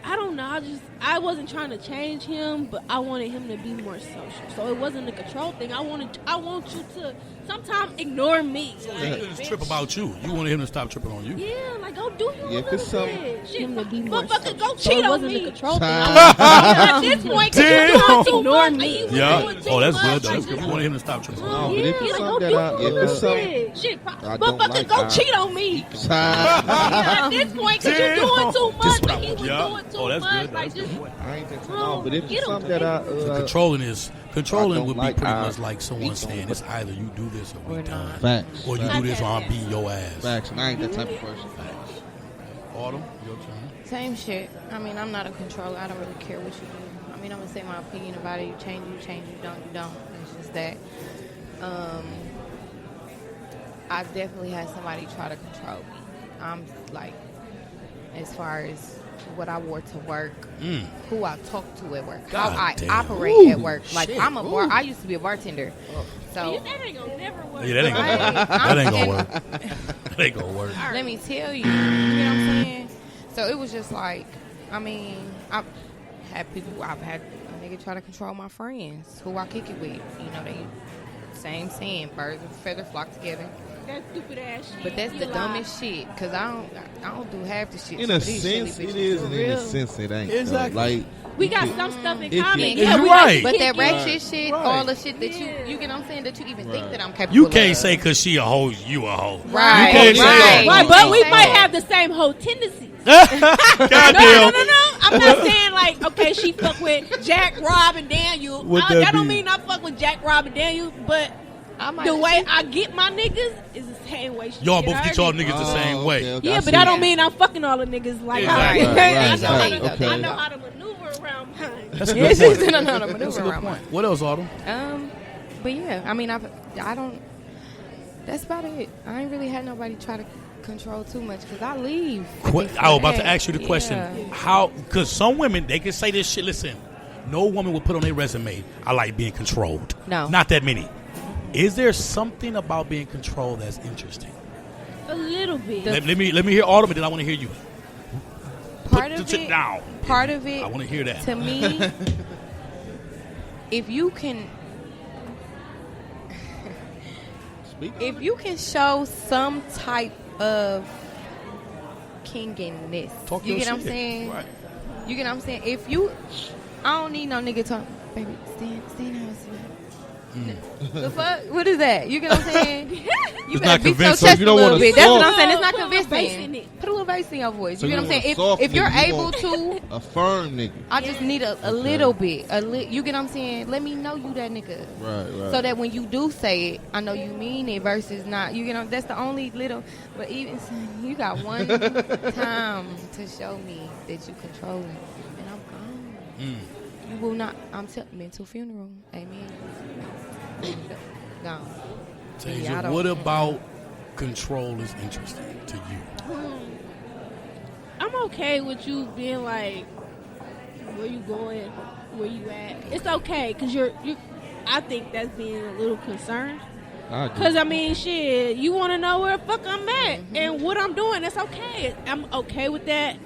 Speaker 5: I don't know. I wasn't trying to change him, but I wanted him to be more social. So it wasn't a control thing. I want you to sometimes ignore me.
Speaker 2: He
Speaker 5: Like,
Speaker 2: couldn't trip about you. You wanted him to stop tripping on you.
Speaker 5: yeah, like go do your
Speaker 4: Yeah,
Speaker 5: little
Speaker 4: 'cause some-
Speaker 5: bit. Shit,
Speaker 3: Him to be more
Speaker 5: motherfucker, go
Speaker 3: social.
Speaker 5: cheat
Speaker 3: So it
Speaker 5: on
Speaker 3: wasn't
Speaker 5: me.
Speaker 3: a control thing.
Speaker 5: At this point, 'cause
Speaker 2: Damn.
Speaker 5: you doing too
Speaker 3: Ignore
Speaker 5: much.
Speaker 3: me.
Speaker 5: Like, you
Speaker 2: Yeah.
Speaker 5: doing too
Speaker 2: Oh, that's
Speaker 5: much.
Speaker 2: good.
Speaker 5: Like,
Speaker 2: That's good. You wanted him to stop tripping.
Speaker 4: No, but if it's
Speaker 5: like,
Speaker 4: something
Speaker 5: go
Speaker 4: that
Speaker 5: do
Speaker 4: I-
Speaker 5: your
Speaker 4: if
Speaker 5: little
Speaker 4: it's something
Speaker 5: bit. Shit,
Speaker 4: I don't
Speaker 5: motherfucker,
Speaker 4: like,
Speaker 5: go
Speaker 4: I-
Speaker 5: cheat on me.
Speaker 4: Time.
Speaker 5: At this point, because you're doing too
Speaker 2: This
Speaker 5: much.
Speaker 2: what I
Speaker 5: Like, he
Speaker 2: want.
Speaker 5: was
Speaker 2: Yeah.
Speaker 5: doing too
Speaker 2: Oh, that's
Speaker 5: much.
Speaker 2: good.
Speaker 5: Like,
Speaker 2: That's
Speaker 5: just,
Speaker 2: good point.
Speaker 4: I ain't that
Speaker 5: Oh,
Speaker 4: but if
Speaker 5: get
Speaker 4: it's
Speaker 5: 'em,
Speaker 4: something that I
Speaker 2: So controlling
Speaker 4: don't
Speaker 2: would be
Speaker 4: like,
Speaker 2: pretty
Speaker 4: I-
Speaker 2: much like someone
Speaker 4: we
Speaker 2: saying
Speaker 4: don't-
Speaker 2: it's either you do this or we
Speaker 3: Or
Speaker 2: done.
Speaker 3: not.
Speaker 4: facts,
Speaker 2: Or you
Speaker 5: Facts.
Speaker 2: do this or I'll beat your ass.
Speaker 4: facts, and I ain't that type of person.
Speaker 2: Autumn, your turn.
Speaker 3: Same shit. I mean, I'm not a controller. I don't really care what you do. I mean, I'm gonna say my opinion about it. You change, you don't. It's just that. I definitely had somebody try to control me. I'm like, as far as what I wore to work, who I talk to at work,
Speaker 2: God
Speaker 3: how I
Speaker 2: damn.
Speaker 3: operate at work. Like
Speaker 2: shit.
Speaker 3: I'm a bar. I used to be a bartender, so.
Speaker 5: that ain't gonna never work.
Speaker 2: Yeah, that ain't gonna work.
Speaker 3: Right.
Speaker 2: That ain't gonna
Speaker 3: I'm-
Speaker 2: work. That ain't gonna work.
Speaker 3: Let me tell you, you know what I'm saying? So it was just like, I mean, I've had a nigga try to control my friends, who I kick it with. You know, they same saying, birds of a feather flock together.
Speaker 5: That stupid ass shit.
Speaker 3: But that's
Speaker 5: You
Speaker 3: the
Speaker 5: lie.
Speaker 3: dumbest shit, cause I don't do half the shit.
Speaker 4: In
Speaker 3: some
Speaker 4: a
Speaker 3: of these silly
Speaker 4: sense, it
Speaker 3: bitches
Speaker 4: is,
Speaker 3: do.
Speaker 4: and in a sense, it ain't. though.
Speaker 2: Exactly.
Speaker 4: Like,
Speaker 5: We got some stuff in
Speaker 4: If
Speaker 5: common.
Speaker 4: you-
Speaker 5: Yeah,
Speaker 2: You're
Speaker 5: we
Speaker 2: right.
Speaker 3: But that
Speaker 5: kick it.
Speaker 3: ratchet shit,
Speaker 2: Right.
Speaker 3: all the shit that
Speaker 5: Yeah.
Speaker 3: you get what I'm saying, that you even think that I'm capable
Speaker 2: You
Speaker 3: of.
Speaker 2: can't say because she a hoe, you a hoe.
Speaker 3: Right,
Speaker 2: You can't say that.
Speaker 5: Right, but we
Speaker 3: Say
Speaker 5: might
Speaker 3: that.
Speaker 5: have the same whole tendencies.
Speaker 2: Goddamn.
Speaker 5: No. I'm not saying like, okay, she fuck with Jack, Rob, and Daniel.
Speaker 2: What that
Speaker 5: That don't
Speaker 2: be?
Speaker 5: mean I fuck with Jack, Rob, and Daniel, but
Speaker 3: I might
Speaker 5: the way I get my niggas is the same way she
Speaker 2: Y'all
Speaker 5: get
Speaker 2: both
Speaker 5: her
Speaker 2: get y'all
Speaker 5: niggas.
Speaker 2: niggas the same way.
Speaker 4: okay,
Speaker 5: Yeah,
Speaker 4: I
Speaker 5: but
Speaker 4: see.
Speaker 5: that don't mean I'm fucking all the niggas like
Speaker 2: Exactly.
Speaker 5: I
Speaker 3: Right,
Speaker 4: right,
Speaker 5: I know how
Speaker 3: right,
Speaker 5: to-
Speaker 4: okay.
Speaker 5: I know how to maneuver around mine.
Speaker 2: That's a
Speaker 3: Yeah,
Speaker 2: good
Speaker 3: she's
Speaker 2: point.
Speaker 3: gonna know how to
Speaker 2: That's a
Speaker 3: maneuver
Speaker 2: good
Speaker 3: around
Speaker 2: point. What else, Autumn?
Speaker 3: But yeah, I mean, I don't. That's about it. I ain't really had nobody try to control too much because I leave.
Speaker 2: I was about to
Speaker 3: Yeah.
Speaker 2: ask you the question.
Speaker 3: Yeah.
Speaker 2: How? Because some women, they can say this shit. Listen, no woman would put on their resume, I like being controlled.
Speaker 3: No.
Speaker 2: Not that many. Is there something about being controlled that's interesting?
Speaker 5: A little bit.
Speaker 2: Let me hear Autumn, and then I want to hear you.
Speaker 3: Part
Speaker 2: Put
Speaker 3: of
Speaker 2: the shit
Speaker 3: it.
Speaker 2: down.
Speaker 3: Part of it.
Speaker 2: I want to hear that.
Speaker 3: To me, if you can, if you can show some type of kinginess,
Speaker 2: Talk
Speaker 3: you
Speaker 2: your
Speaker 3: get what I'm
Speaker 2: shit.
Speaker 3: saying?
Speaker 2: Right.
Speaker 3: You get what I'm saying? If you, I don't need no nigga talk, baby, stand how it's The fuck? What is that? You get what I'm saying? You
Speaker 2: It's
Speaker 3: better
Speaker 2: not
Speaker 3: beat your
Speaker 2: convincing.
Speaker 3: chest
Speaker 4: You
Speaker 3: a
Speaker 4: don't
Speaker 3: little
Speaker 4: wanna
Speaker 3: bit. That's what I'm
Speaker 4: soft.
Speaker 3: saying. It's not
Speaker 5: Put a little bass in
Speaker 3: convincing.
Speaker 5: it.
Speaker 3: Put a little bass in your voice.
Speaker 4: So
Speaker 3: you get
Speaker 4: you
Speaker 3: what I'm saying?
Speaker 4: want a
Speaker 3: If you're
Speaker 4: soft nigga, you
Speaker 3: able
Speaker 4: want-
Speaker 3: to,
Speaker 4: a firm nigga.
Speaker 3: I just need a little bit. You get what I'm saying? Let me know you that nigga.
Speaker 4: Right.
Speaker 3: So that when you do say it, I know you mean it versus not. You know, that's the only little. But even you got one time to show me that you controlling, and I'm gone. You will not. I'm telling mental funeral. Amen. Gone.
Speaker 2: Tasia,
Speaker 3: Yeah, I don't-
Speaker 2: what about control is interesting to you?
Speaker 5: I'm okay with you being like, where you going, where you at. It's okay because you. I think that's being a little concerned.
Speaker 4: I agree.
Speaker 5: Cause I mean, shit, you want to know where the fuck I'm at
Speaker 3: Mm-hmm.
Speaker 5: and what I'm doing. That's okay. I'm okay with that.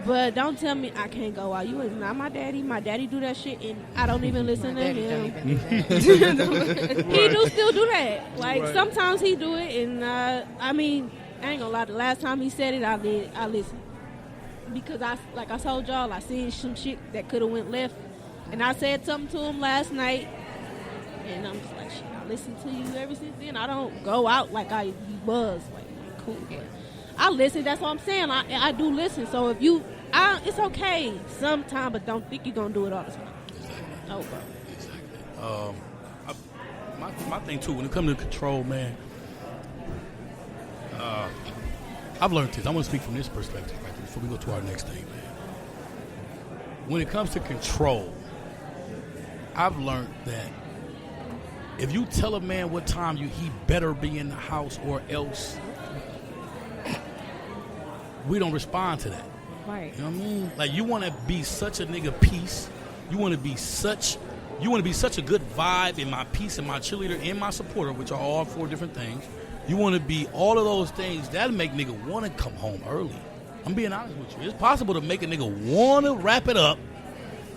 Speaker 5: But don't tell me I can't go out. You is not my daddy. My daddy do that shit, and I don't even listen
Speaker 3: My
Speaker 5: to
Speaker 3: daddy don't
Speaker 5: him.
Speaker 3: even do that.
Speaker 5: He do still do that. Like sometimes he do it, and I mean, I ain't gonna lie. The last time he said it, I listened because I told y'all, I seen some shit that could have went left, and I said something to him last night, and I'm just like, shit. I listened to you ever since then. I don't go out like I was. Like cool. But I listen. That's what I'm saying. I do listen. So if you, it's okay sometime, but don't think you're gonna do it all the time. Oh, bro.
Speaker 2: my thing too, when it comes to control, man, I've learned this. I'm going to speak from this perspective right before we go to our next thing, man. When it comes to control, I've learned that if you tell a man what time he better be in the house or else, we don't respond to that.
Speaker 3: Right.
Speaker 2: You know what I mean? Like, you want to be such a nigga peace. You want to be such a good vibe in my peace and my cheerleader and my supporter, which are all 4 different things. You want to be all of those things. That'll make nigga want to come home early. I'm being honest with you. It's possible to make a nigga want to wrap it up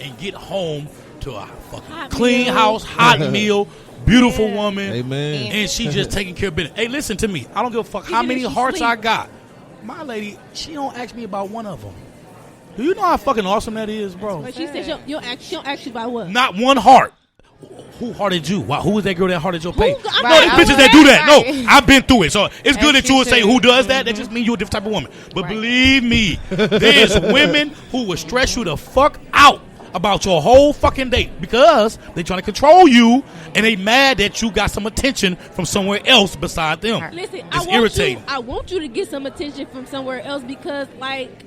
Speaker 2: and get home to a fucking
Speaker 5: Hot
Speaker 2: clean
Speaker 5: meal.
Speaker 2: house, hot meal, beautiful woman.
Speaker 4: Amen.
Speaker 2: And she just taking care of business. Hey, listen to me. I don't give a fuck how
Speaker 5: Even
Speaker 2: many
Speaker 5: if she
Speaker 2: hearts
Speaker 5: sleep.
Speaker 2: I got. My lady, she don't ask me about one of them. Do you know how fucking awesome that is, bro?
Speaker 5: But she said she don't ask you about what?
Speaker 2: Not one heart. Who hearted you? Why, who was that girl that hearted your pay?
Speaker 5: Who-
Speaker 2: No,
Speaker 5: Right,
Speaker 2: it's
Speaker 3: I
Speaker 2: bitches
Speaker 3: was
Speaker 2: that do that.
Speaker 3: right.
Speaker 2: No, I've been through it. So it's good
Speaker 3: And
Speaker 2: that you would
Speaker 3: she
Speaker 2: say
Speaker 3: too.
Speaker 2: who does that. That just means you're a different type of woman. But
Speaker 3: Right.
Speaker 2: believe me, there's women who will stress you the fuck out about your whole fucking date because they trying to control you and they mad that you got some attention from somewhere else beside them.
Speaker 5: Listen,
Speaker 2: It's irritating.
Speaker 5: I want you to get some attention from somewhere else because, like,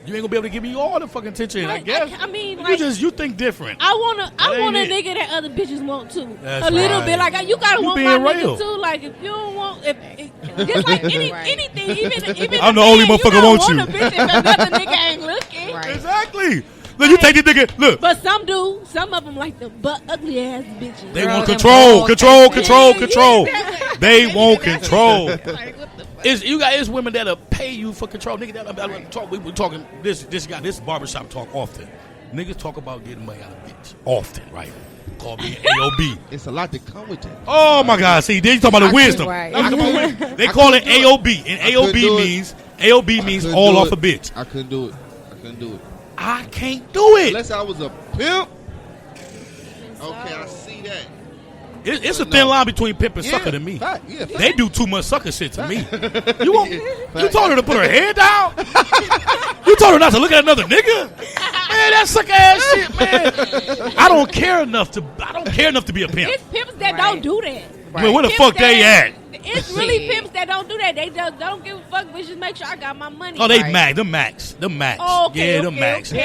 Speaker 2: You ain't gonna be able to give me all the fucking attention, I
Speaker 5: Like,
Speaker 2: guess.
Speaker 5: I mean, like-
Speaker 2: you think different.
Speaker 5: I want
Speaker 2: That
Speaker 5: a
Speaker 2: ain't it.
Speaker 5: nigga that other bitches want too.
Speaker 2: That's
Speaker 5: a little
Speaker 2: right.
Speaker 5: bit, like you gotta
Speaker 2: You
Speaker 5: want
Speaker 2: being
Speaker 5: my
Speaker 2: real.
Speaker 5: nigga too. Like if you don't want, if just like
Speaker 3: Right.
Speaker 5: anything, even
Speaker 2: I'm
Speaker 5: a
Speaker 2: the only
Speaker 5: man,
Speaker 2: motherfucker
Speaker 5: don't
Speaker 2: want you.
Speaker 5: a bitch if another nigga ain't looking.
Speaker 3: Right.
Speaker 2: Exactly. Look, you take this nigga. Look,
Speaker 5: But some do. Some of them like the butt ugly ass bitches.
Speaker 2: they
Speaker 3: Girl,
Speaker 2: want
Speaker 3: them
Speaker 2: control,
Speaker 3: balls
Speaker 2: control,
Speaker 3: take
Speaker 2: control,
Speaker 5: it.
Speaker 2: control. They want control.
Speaker 5: Like, what the fuck?
Speaker 2: It's women that'll pay you for control. Nigga, we were talking this barbershop talk often. Niggas talk about getting money out of bitch often, right? Call me an AOB.
Speaker 4: It's a lot that come with that.
Speaker 2: Oh my God! See, they talking about the wisdom.
Speaker 3: right.
Speaker 2: I'm talking about wisdom. They
Speaker 4: I
Speaker 2: call it
Speaker 4: couldn't do it.
Speaker 2: AOB, and
Speaker 4: I couldn't do it.
Speaker 2: AOB means
Speaker 4: Couldn't
Speaker 2: all
Speaker 4: do
Speaker 2: off
Speaker 4: it.
Speaker 2: a bitch.
Speaker 4: I couldn't do it. I couldn't do it.
Speaker 2: I can't do it.
Speaker 4: Unless I was a pimp. Okay, I see that.
Speaker 2: It's a thin line between pimp and
Speaker 4: Yeah,
Speaker 2: sucker to me.
Speaker 4: fact, yeah, fact.
Speaker 2: They do too much sucker shit to me. You told her to put her head down? You told her not to look at another nigga? Man, that sucker ass shit, man. I don't care enough to be a pimp.
Speaker 5: It's pimps that
Speaker 3: Right.
Speaker 5: don't do that.
Speaker 2: Well, where the
Speaker 5: Pimps
Speaker 2: fuck they
Speaker 5: that-
Speaker 2: at?
Speaker 5: It's really
Speaker 3: Shit.
Speaker 5: pimps that don't do that. They just don't give a fuck. Bitches make sure I got my money.
Speaker 2: Oh, they
Speaker 3: Right.
Speaker 2: max. Them max.
Speaker 5: Oh, okay,
Speaker 2: Yeah, them
Speaker 5: okay,
Speaker 2: max.
Speaker 5: okay.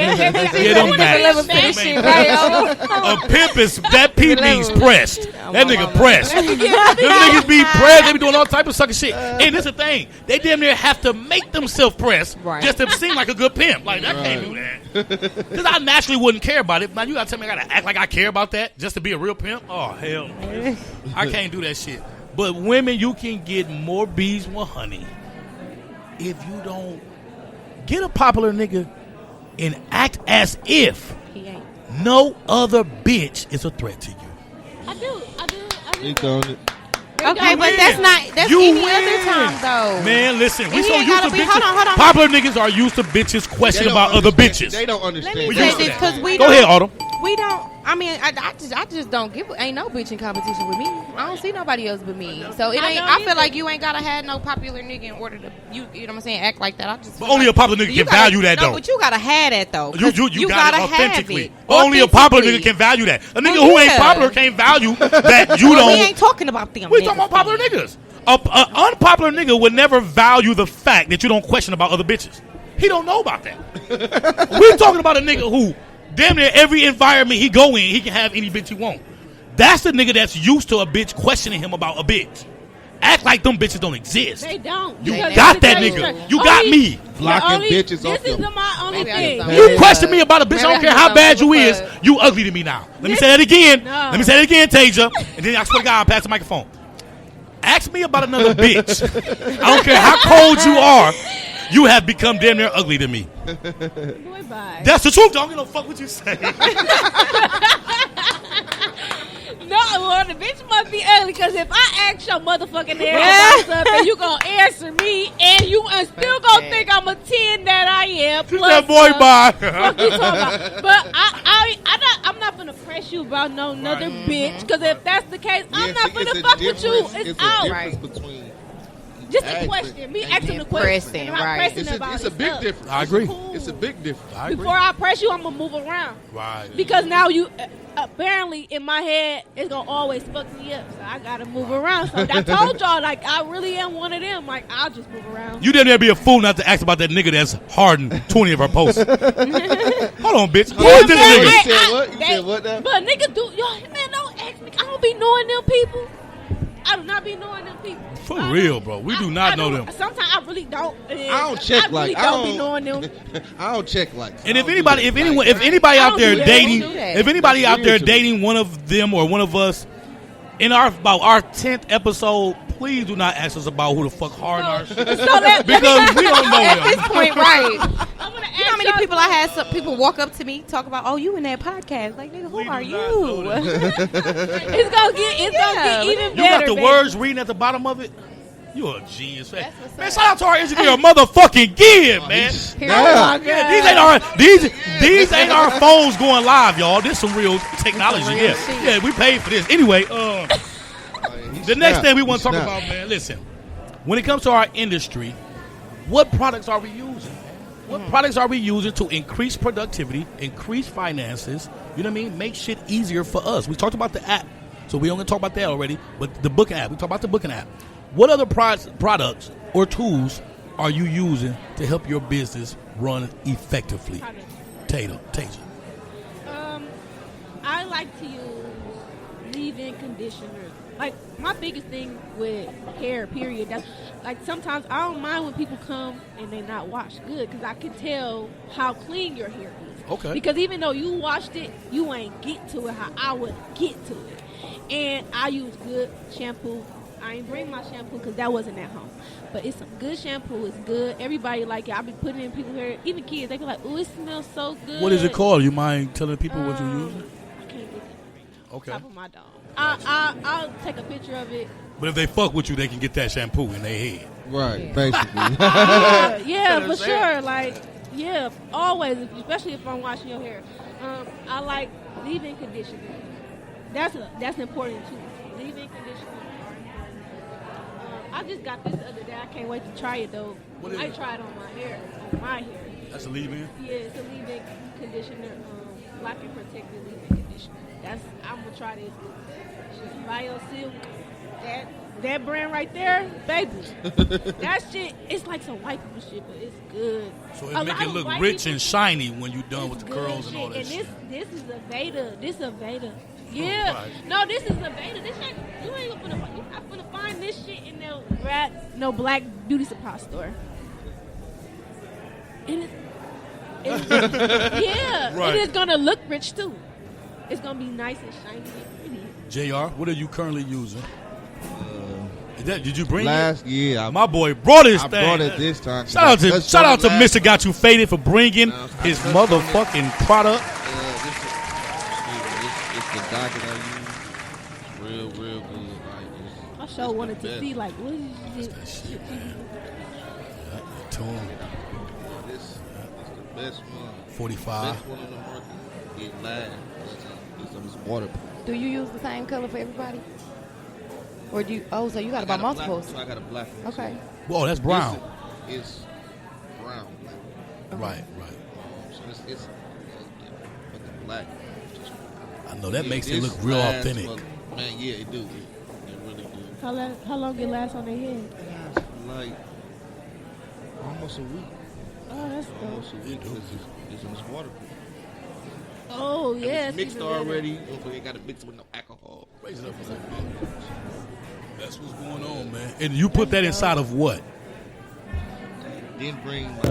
Speaker 2: Yeah, them
Speaker 3: Put
Speaker 2: max.
Speaker 3: the level to
Speaker 2: Them
Speaker 3: this
Speaker 2: ain't
Speaker 3: shit,
Speaker 2: pressed.
Speaker 3: right?
Speaker 2: A pimp is, that P means pressed. That
Speaker 3: my
Speaker 2: nigga
Speaker 3: mama.
Speaker 2: pressed. Them niggas be pressed. They be doing all type of sucker shit. And this the thing. They damn near have to make themselves pressed
Speaker 3: Right.
Speaker 2: just to seem like a good pimp. Like, I can't do that. Because I naturally wouldn't care about it. Now, you got to tell me I got to act like I care about that just to be a real pimp? Oh, hell no. I can't do that shit. But women, you can get more bees with honey if you don't get a popular nigga and act as if
Speaker 3: He ain't.
Speaker 2: no other bitch is a threat to you.
Speaker 5: I do.
Speaker 4: Speak on it.
Speaker 3: Okay,
Speaker 2: You
Speaker 3: but
Speaker 2: win.
Speaker 3: that's
Speaker 2: You
Speaker 3: any
Speaker 2: win.
Speaker 3: other time though.
Speaker 2: Man, listen, we
Speaker 3: And he
Speaker 2: so
Speaker 3: ain't
Speaker 2: used to
Speaker 3: gotta be-
Speaker 2: bitches.
Speaker 3: hold on.
Speaker 2: Popular niggas are used to bitches questioning about other bitches.
Speaker 4: They don't understand.
Speaker 3: Let me
Speaker 2: We
Speaker 3: say
Speaker 2: used to
Speaker 3: this
Speaker 2: that.
Speaker 3: because we
Speaker 2: Go
Speaker 3: don't.
Speaker 2: ahead, Autumn.
Speaker 3: We don't. I mean, I just don't give. Ain't no bitch in competition with me. I don't see nobody else but me. So it
Speaker 5: I
Speaker 3: ain't.
Speaker 5: don't
Speaker 3: I feel
Speaker 5: either.
Speaker 3: like you ain't gotta have no popular nigga in order to you know what I'm saying. Act like that. I just.
Speaker 2: But
Speaker 3: feel
Speaker 2: only
Speaker 3: like
Speaker 2: a popular nigga
Speaker 3: you
Speaker 2: can value that,
Speaker 3: no,
Speaker 2: though.
Speaker 3: but you gotta have that though.
Speaker 2: You
Speaker 3: 'cause
Speaker 2: got
Speaker 3: gotta
Speaker 2: it
Speaker 3: have
Speaker 2: authentically.
Speaker 3: it.
Speaker 2: Only a popular nigga
Speaker 3: Authentically.
Speaker 2: can value that. A nigga
Speaker 3: Well,
Speaker 2: who ain't
Speaker 3: yeah.
Speaker 2: popular can't value that you
Speaker 3: Well,
Speaker 2: don't.
Speaker 3: we ain't talking about them.
Speaker 2: We talking about popular niggas. A unpopular nigga would never value the fact that you don't question about other bitches. He don't know about that. We're talking about a nigga who damn near every environment he go in, he can have any bitch he want. That's the nigga that's used to a bitch questioning him about a bitch. Act like them bitches don't exist.
Speaker 5: They don't.
Speaker 2: You
Speaker 5: Because
Speaker 2: got
Speaker 5: let
Speaker 2: that
Speaker 5: me tell
Speaker 2: nigga.
Speaker 5: straight.
Speaker 2: You got
Speaker 5: Only-
Speaker 2: me.
Speaker 4: Blocking
Speaker 5: the only-
Speaker 4: bitches off
Speaker 5: This is
Speaker 4: your-
Speaker 5: my only
Speaker 3: Maybe I
Speaker 5: thing.
Speaker 3: just don't
Speaker 2: You
Speaker 3: give a
Speaker 2: question
Speaker 3: fuck.
Speaker 2: me about a bitch, I
Speaker 3: Maybe
Speaker 2: don't
Speaker 3: I
Speaker 2: care
Speaker 3: just
Speaker 2: how
Speaker 3: don't
Speaker 2: bad
Speaker 3: give a
Speaker 2: you is,
Speaker 3: fuck.
Speaker 2: you ugly to me now. Let me say that again.
Speaker 5: No.
Speaker 2: Let me say that again, Tasia. And then I swear to God, I'll pass the microphone. Ask me about another bitch. I don't care how cold you are, you have become damn near ugly to me.
Speaker 5: Boy, bye.
Speaker 2: That's the truth. Don't give no fuck what you say.
Speaker 5: No, well, the bitch must be ugly because if I ask your motherfucking ass about something, you gonna answer me, and you still gonna think I'm a 10 that I am. Plus,
Speaker 2: That boy bye.
Speaker 5: fuck you talking about? But I'm not gonna press you about no another bitch because if that's the case, I'm
Speaker 4: Yeah,
Speaker 5: not
Speaker 4: see,
Speaker 5: gonna
Speaker 4: it's a
Speaker 5: fuck with you.
Speaker 4: difference-
Speaker 5: It's
Speaker 4: It's a
Speaker 5: out.
Speaker 4: difference between
Speaker 5: Just a
Speaker 4: Ask
Speaker 5: question.
Speaker 4: it.
Speaker 5: Me
Speaker 4: And
Speaker 5: asking
Speaker 3: then
Speaker 5: the question.
Speaker 3: pressing,
Speaker 5: and I'm
Speaker 3: right.
Speaker 5: pressing
Speaker 4: It's a,
Speaker 5: about
Speaker 4: it's a
Speaker 5: his
Speaker 4: big
Speaker 5: stuff.
Speaker 4: difference.
Speaker 2: I agree.
Speaker 5: Cool.
Speaker 4: It's a big difference.
Speaker 2: I agree.
Speaker 5: Before I press you, I'm gonna move around.
Speaker 2: Right.
Speaker 5: Because now you apparently in my head it's gonna always fuck me up, so I gotta move around. So I told y'all, like, I really am one of them. Like, I'll just move around.
Speaker 2: You didn't be a fool not to ask about that nigga that's hardened 20 of our posts. Hold on, bitch. Who is this
Speaker 5: man,
Speaker 2: nigga?
Speaker 4: You said what? You said what now?
Speaker 5: But niggas do, yo, man, don't ask me. I don't be knowing them people. I do not be knowing them people.
Speaker 2: For
Speaker 5: I
Speaker 2: real,
Speaker 5: don't-
Speaker 2: bro. We do not know them.
Speaker 5: Sometimes I really don't.
Speaker 4: I don't check
Speaker 5: I really
Speaker 4: like
Speaker 5: don't be knowing them.
Speaker 4: I don't check like.
Speaker 2: And if anybody, if anybody
Speaker 3: I
Speaker 2: out
Speaker 3: don't
Speaker 2: there
Speaker 3: do that.
Speaker 2: dating,
Speaker 3: Don't do that.
Speaker 2: if anybody out there
Speaker 4: Weird to me.
Speaker 2: dating one of them or one of us, in our 10th episode, please do not ask us about who the fuck hard our shit. Because we don't know
Speaker 3: At this
Speaker 2: them.
Speaker 3: point, right.
Speaker 5: I'm gonna ask
Speaker 3: You know how many
Speaker 5: y'all
Speaker 3: people I had? Some people walk up to me, talk about, "Oh, you in that podcast?" Like, nigga, who
Speaker 2: We
Speaker 3: are
Speaker 2: do not know
Speaker 3: you?
Speaker 2: them.
Speaker 5: It's gonna get even
Speaker 2: You
Speaker 5: better.
Speaker 2: got the
Speaker 5: baby.
Speaker 2: words reading at the bottom of it? You're a genius. Man,
Speaker 3: That's what's
Speaker 2: man
Speaker 3: up.
Speaker 2: shout out to our engineer, motherfucking Gib, man.
Speaker 4: Yeah.
Speaker 2: Yeah, these ain't our phones going live, y'all. This some real technology.
Speaker 3: Some real
Speaker 2: Yeah,
Speaker 3: shit.
Speaker 2: yeah, we paid for this. Anyway, the next thing we want to talk about, man. Listen, when it comes to our industry, what products are we using? What products are we using to increase productivity, increase finances? You know what I mean? Make shit easier for us. We talked about the app, so we only talked about that already. But the booking app, we talked about the booking app. What other products or tools are you using to help your business run effectively? Tater.
Speaker 5: I like to use leave-in conditioner. Like, my biggest thing with hair, period, that's, like, sometimes I don't mind when people come and they not washed good, because I can tell how clean your hair is.
Speaker 2: Okay.
Speaker 5: Because even though you washed it, you ain't get to it how I would get to it. And I use good shampoo. I ain't bring my shampoo because that wasn't at home. But it's some good shampoo. It's good. Everybody like it. I be putting it in people's hair. Even kids, they be like, "Ooh, it smells so good."
Speaker 2: What is it called? You mind telling people what you're using?
Speaker 5: I can't get that right now.
Speaker 2: Okay.
Speaker 5: Top of my dome. I'll take a picture of it.
Speaker 2: But if they fuck with you, they can get that shampoo in their head.
Speaker 4: Right, basically.
Speaker 5: Yeah, for sure. Like, yeah, always, especially if I'm washing your hair. I like leave-in conditioner. That's important too. Leave-in conditioner. I just got this the other day. I can't wait to try it though.
Speaker 2: What is
Speaker 5: I
Speaker 2: it?
Speaker 5: try it on my hair.
Speaker 2: That's a leave-in?
Speaker 5: Yeah, it's a leave-in conditioner, black and protected leave-in conditioner. I'm gonna try this. BioSilk, that brand right there, baby. That shit, it's like some white people shit, but it's good.
Speaker 2: So
Speaker 5: A
Speaker 2: it make
Speaker 5: lot
Speaker 2: it
Speaker 5: of
Speaker 2: look
Speaker 5: white
Speaker 2: rich
Speaker 5: people-
Speaker 2: and shiny when you're done with the
Speaker 5: It's
Speaker 2: curls
Speaker 5: good
Speaker 2: and all that
Speaker 5: shit.
Speaker 2: shit.
Speaker 5: And this is a Veda. This is a Veda. Yeah.
Speaker 2: right.
Speaker 5: No, this is a Veda. This shit, you're not gonna find this shit in no black beauty supply store. And yeah,
Speaker 2: Right.
Speaker 5: and it's gonna look rich too. It's gonna be nice and shiny and pretty.
Speaker 2: JR, what are you currently using? Did you bring
Speaker 4: Last year,
Speaker 2: it? My boy brought his
Speaker 4: I
Speaker 2: thing.
Speaker 4: brought it this time.
Speaker 2: Shout out to
Speaker 4: Let's start last-
Speaker 2: Mr. Got You Faded for bringing
Speaker 4: No,
Speaker 2: his
Speaker 4: let's
Speaker 2: motherfucking product.
Speaker 4: It's the docket I use. Real good. Like,
Speaker 5: I sure wanted to see like what is
Speaker 2: That
Speaker 5: this?
Speaker 2: shit, man. Tune
Speaker 4: this is the best one.
Speaker 2: 45.
Speaker 4: Best one on the market. It lasts. It's waterproof.
Speaker 3: Do you use the same color for everybody? Or do you? Oh, so you got to buy
Speaker 4: I got a black
Speaker 3: multiples.
Speaker 4: one, so I got a black one.
Speaker 3: Okay.
Speaker 2: Whoa, that's brown.
Speaker 4: It's brown.
Speaker 2: Right.
Speaker 4: So it's but the black.
Speaker 2: I know that
Speaker 4: Yeah,
Speaker 2: makes it
Speaker 4: this
Speaker 2: look real
Speaker 4: lasts
Speaker 2: authentic.
Speaker 4: for- man, yeah, it do. It really do.
Speaker 5: How long it lasts on their head?
Speaker 4: Like almost a week.
Speaker 5: Oh, that's dope.
Speaker 4: Almost a week. It's waterproof.
Speaker 5: Oh yeah,
Speaker 4: It's mixed already. You got to mix it with no alcohol.
Speaker 2: Raise it up a little bit. That's what's going on, man. And you put that inside of what?
Speaker 4: Then bring my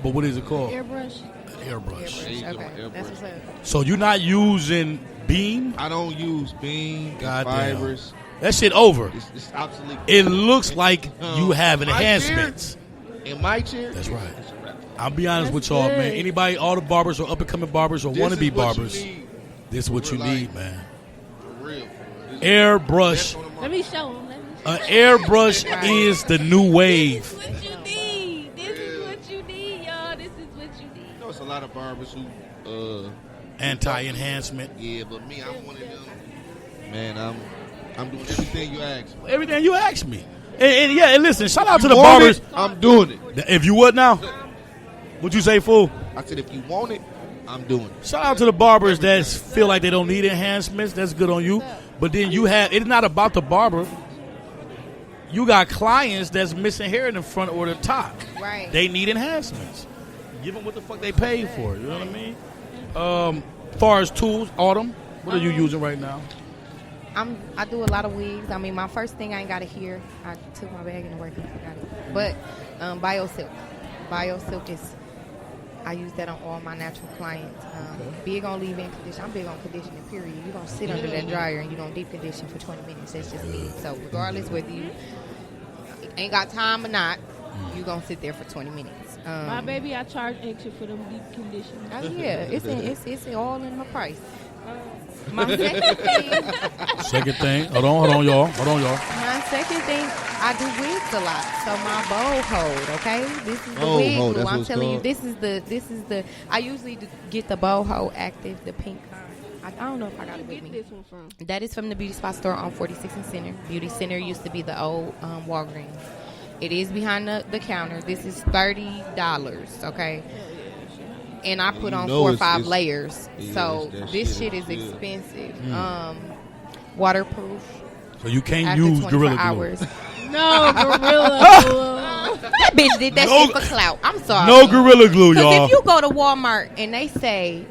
Speaker 2: But what is it called?
Speaker 5: Airbrush.
Speaker 2: Airbrush.
Speaker 4: There you go,
Speaker 3: Okay.
Speaker 4: airbrush.
Speaker 3: That's what's up.
Speaker 2: So you're not using Beam?
Speaker 4: I don't use bean and
Speaker 2: Goddamn.
Speaker 4: fibers.
Speaker 2: That shit over.
Speaker 4: It's obsolete.
Speaker 2: It looks like you have
Speaker 4: my
Speaker 2: enhancements.
Speaker 4: chair, in my chair.
Speaker 2: That's right.
Speaker 4: It's a wrap.
Speaker 2: I'll be honest
Speaker 5: That's
Speaker 2: with y'all,
Speaker 5: good.
Speaker 2: man. Anybody, all the barbers or up and coming barbers or
Speaker 4: This
Speaker 2: wannabe
Speaker 4: is what you
Speaker 2: barbers,
Speaker 4: need.
Speaker 2: this is what you
Speaker 4: Real
Speaker 2: need,
Speaker 4: life.
Speaker 2: man.
Speaker 4: For real. This is
Speaker 2: Airbrush.
Speaker 4: best on the market.
Speaker 5: Let me show them.
Speaker 2: An airbrush is the new wave.
Speaker 5: This is what you need. This is what you need, y'all. This is what you need.
Speaker 4: You know, it's a lot of barbers who,
Speaker 2: Anti-enhancement.
Speaker 4: yeah, but me, I'm one of them. Man, I'm doing everything you ask.
Speaker 2: Everything you ask me. And yeah, and listen, shout out to
Speaker 4: You
Speaker 2: the
Speaker 4: want
Speaker 2: barbers.
Speaker 4: it, I'm doing it.
Speaker 2: If you would now, what'd you say, fool?
Speaker 4: I said, if you want it, I'm doing it.
Speaker 2: Shout out to the barbers that feel like they don't need enhancements. That's good on you. But then you have, it's not about the barber. You got clients that's missing hair in the front or the top.
Speaker 3: Right.
Speaker 2: They need enhancements. Give them what the fuck they paid for. You know what I mean? Far as tools, Autumn, what are you using right now?
Speaker 3: I do a lot of wigs. I mean, my first thing I ain't got it here. I took my bag and work and forgot it. But BioSilk is. I use that on all my natural clients. Big on leave-in condition. I'm big on conditioning, period. You don't sit under that dryer and you don't deep condition for 20 minutes. That's just me. So regardless whether you ain't got time or not, you going to sit there for 20 minutes.
Speaker 5: My baby, I charge extra for them deep conditions.
Speaker 3: Oh, yeah. It's all in my price. My second thing.
Speaker 2: Hold on, y'all.
Speaker 3: My second thing, I do wigs a lot. So my bow hold, okay? This is the
Speaker 4: Bow
Speaker 3: wig
Speaker 4: hold,
Speaker 3: glue.
Speaker 4: that's
Speaker 3: I'm
Speaker 4: what's
Speaker 3: telling you,
Speaker 4: called.
Speaker 3: this is the. I usually get the bow hold active, the pink kind. I don't know if I got it with
Speaker 5: Get
Speaker 3: me.
Speaker 5: this one from.
Speaker 3: That is from the Beauty Spot store on 46 and Center. Beauty Center used to be the old Walgreens. It is behind the counter. This is $30, okay? And I put
Speaker 4: You
Speaker 3: on
Speaker 4: know
Speaker 3: 4 or
Speaker 4: it's-
Speaker 3: 5
Speaker 4: it's-
Speaker 3: layers.
Speaker 4: yeah,
Speaker 3: So
Speaker 4: that
Speaker 3: this
Speaker 4: shit
Speaker 3: shit is
Speaker 4: is good.
Speaker 3: expensive. Waterproof.
Speaker 2: So you can't
Speaker 3: After
Speaker 2: use
Speaker 3: 24
Speaker 2: Gorilla Glue.
Speaker 3: hours.
Speaker 5: No, Gorilla.
Speaker 3: That bitch did that
Speaker 2: No-
Speaker 3: shit for clout. I'm sorry.
Speaker 2: No Gorilla Glue,
Speaker 3: Because
Speaker 2: y'all.
Speaker 3: if you go to Walmart and they say,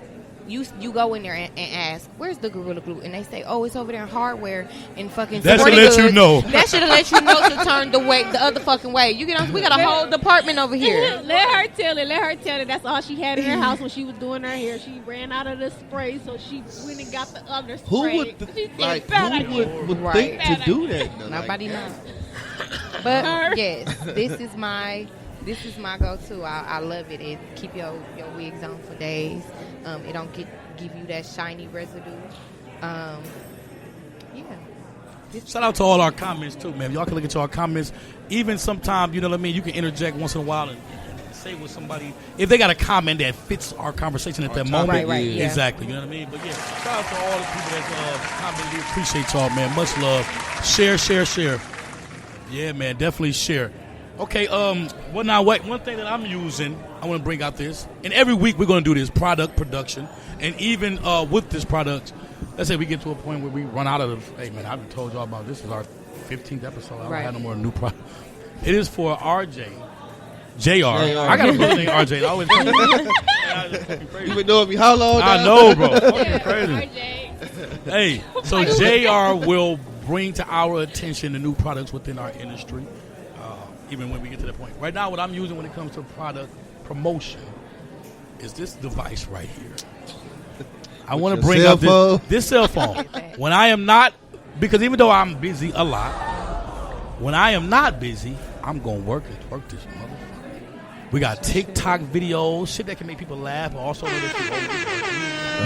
Speaker 3: you go in there and ask, where's the Gorilla Glue? And they say, oh, it's over there in hardware and fucking
Speaker 2: That should
Speaker 3: sporting
Speaker 2: let you
Speaker 3: goods.
Speaker 2: know.
Speaker 3: That should have let you know to turn the other fucking way. You get we got a whole department over here.
Speaker 5: Let her tell it. That's all she had in her house when she was doing her hair. She ran out of the spray, so she went and got the other spray.
Speaker 4: Who would
Speaker 5: She said,
Speaker 4: like?
Speaker 5: "Bad
Speaker 4: Who
Speaker 5: idea."
Speaker 4: would
Speaker 3: Right.
Speaker 4: think to do that? Though?
Speaker 3: Nobody
Speaker 4: like,
Speaker 3: knows. But
Speaker 5: Her.
Speaker 3: yes, this is my go-to. I love it. It keep your wigs on for days. It don't give you that shiny residue. Yeah.
Speaker 2: Shout out to all our comments too, man. Y'all can look at our comments. Even sometimes, you know what I mean, you can interject once in a while and say what somebody, if they got a comment that fits our conversation at that
Speaker 4: topic,
Speaker 2: moment.
Speaker 3: Right, yeah.
Speaker 2: Exactly, you know what I mean? But yeah, shout out to all the people that comment. We appreciate y'all, man. Much love. Share. Yeah, man, definitely share. Okay, one thing that I'm using, I want to bring out this, and every week we're going to do this product production, and even with this product, let's say we get to a point where we run out of the, hey man, I've told y'all about this is our 15th episode. I don't
Speaker 3: Right.
Speaker 2: have no more new product. It is for JR. I got a brother named RJ. I always tell you, man, it's fucking crazy.
Speaker 4: You been knowing me how long?
Speaker 2: I
Speaker 4: now?
Speaker 2: know, bro. Fucking crazy.
Speaker 5: RJ.
Speaker 2: Hey, so JR will bring to our attention the new products within our industry, even when we get to that point. Right now, what I'm using when it comes to product promotion is this device right here. I want to
Speaker 4: your
Speaker 2: bring
Speaker 4: cell
Speaker 2: up
Speaker 4: phone?
Speaker 2: this cell phone. When I am not, because even though I'm busy a lot, when I am not busy, I'm going to work this motherfucker. We got TikTok videos, shit that can make people laugh, but also you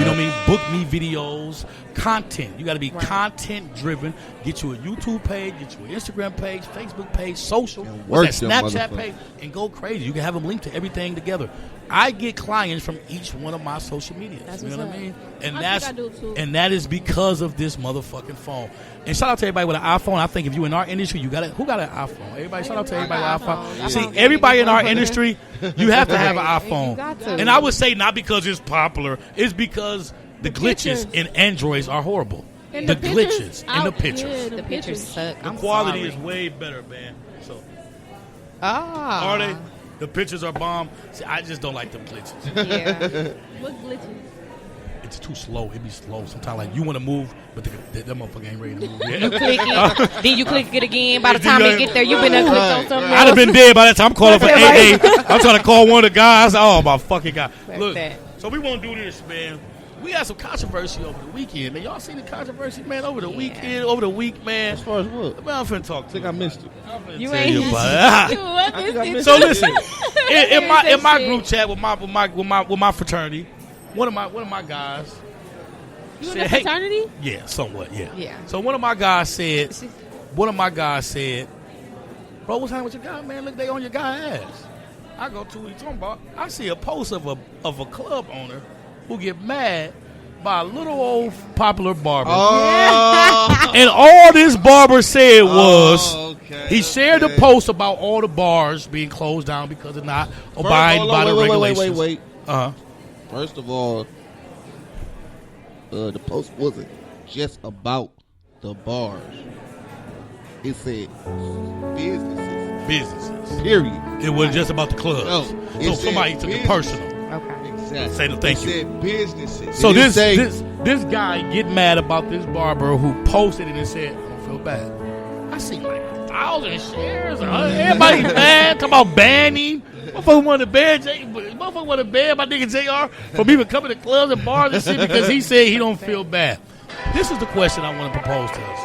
Speaker 2: know what I mean? Book me videos, content. You got to be content driven. Get you a YouTube page, get you an Instagram page, Facebook page, social,
Speaker 4: And
Speaker 2: what's
Speaker 4: work
Speaker 2: that
Speaker 4: them
Speaker 2: Snapchat
Speaker 4: motherfuckers.
Speaker 2: page, and go crazy. You can have them linked to everything together. I get clients from each one of my social medias.
Speaker 3: That's
Speaker 2: You know
Speaker 3: what's
Speaker 2: what I
Speaker 3: up.
Speaker 2: mean? And
Speaker 5: I
Speaker 2: that's
Speaker 5: think I do too.
Speaker 2: and that is because of this motherfucking phone. And shout out to everybody with an iPhone. I think if you in our industry, you got it. Who got an iPhone? Everybody, shout out to everybody with an iPhone. See, everybody in our industry, you have to have an
Speaker 3: Right.
Speaker 2: iPhone.
Speaker 3: You got to.
Speaker 2: And I would say not because it's popular, it's because the glitches
Speaker 5: pictures.
Speaker 2: in Androids are horrible.
Speaker 5: And
Speaker 2: the
Speaker 5: pictures?
Speaker 2: glitches in the
Speaker 5: Out-
Speaker 2: pictures.
Speaker 5: yeah,
Speaker 3: The pictures suck.
Speaker 2: The
Speaker 3: I'm
Speaker 2: quality
Speaker 3: sorry.
Speaker 2: is way better, man. So
Speaker 3: Ah.
Speaker 2: are they? The pictures are bomb. See, I just don't like them glitches.
Speaker 3: Yeah.
Speaker 5: What glitches?
Speaker 2: It's too slow. It be slow. Sometimes like you want to move, but that motherfucker ain't ready to move
Speaker 3: You
Speaker 2: yet.
Speaker 3: click it, then you click it again. By the time you get there, you been done clicked on something
Speaker 2: I'd have
Speaker 3: else.
Speaker 2: been dead by that time. I'm calling for
Speaker 3: Right.
Speaker 2: AA. I'm trying to call one of the guys. Oh, my fucking God.
Speaker 3: Like
Speaker 2: Look,
Speaker 3: that.
Speaker 2: so we won't do this, man. We had some controversy over the weekend, man. Y'all seen the controversy, man, over the weekend, over the week, man.
Speaker 4: As far as what?
Speaker 2: Man, I'm finna talk
Speaker 4: I
Speaker 2: to
Speaker 4: think
Speaker 2: you.
Speaker 4: I missed it.
Speaker 2: I'm finna
Speaker 3: You
Speaker 2: tell
Speaker 3: ain't-
Speaker 2: you about it.
Speaker 5: What
Speaker 4: I think I
Speaker 5: is
Speaker 4: missed
Speaker 2: So
Speaker 4: it.
Speaker 2: listen, in my
Speaker 5: That shit.
Speaker 2: group chat with my fraternity, one of my guys
Speaker 5: You in
Speaker 2: said,
Speaker 5: a
Speaker 2: "Hey,
Speaker 5: fraternity?
Speaker 2: yeah, somewhat, yeah."
Speaker 3: Yeah.
Speaker 2: So one of my guys said, "Bro, what's happening with your guy, man? Look, they on your guy ass." I go to what he talking about. I see a post of a club owner who get mad by a little old popular barber.
Speaker 4: Oh,
Speaker 2: And all this barber said was,
Speaker 4: Okay.
Speaker 2: He shared a post about all the bars being closed down because of not abiding by the regulations.
Speaker 4: Wait.
Speaker 2: Uh-huh.
Speaker 4: First of all, the post wasn't just about the bars. It said businesses. Period.
Speaker 2: It wasn't just about the clubs.
Speaker 4: No,
Speaker 2: So somebody took it personal.
Speaker 3: Okay.
Speaker 4: Exactly.
Speaker 2: Say no thank
Speaker 4: it
Speaker 2: you.
Speaker 4: said businesses.
Speaker 2: So
Speaker 4: It didn't
Speaker 2: this guy get mad about this barber who posted it and said, I don't feel bad. I see like 1,000 shares. Everybody mad. Talking about banning. Motherfucker wanted to ban my nigga JR from even coming to clubs and bars and shit because he said he don't feel bad. This is the question I want to propose to us.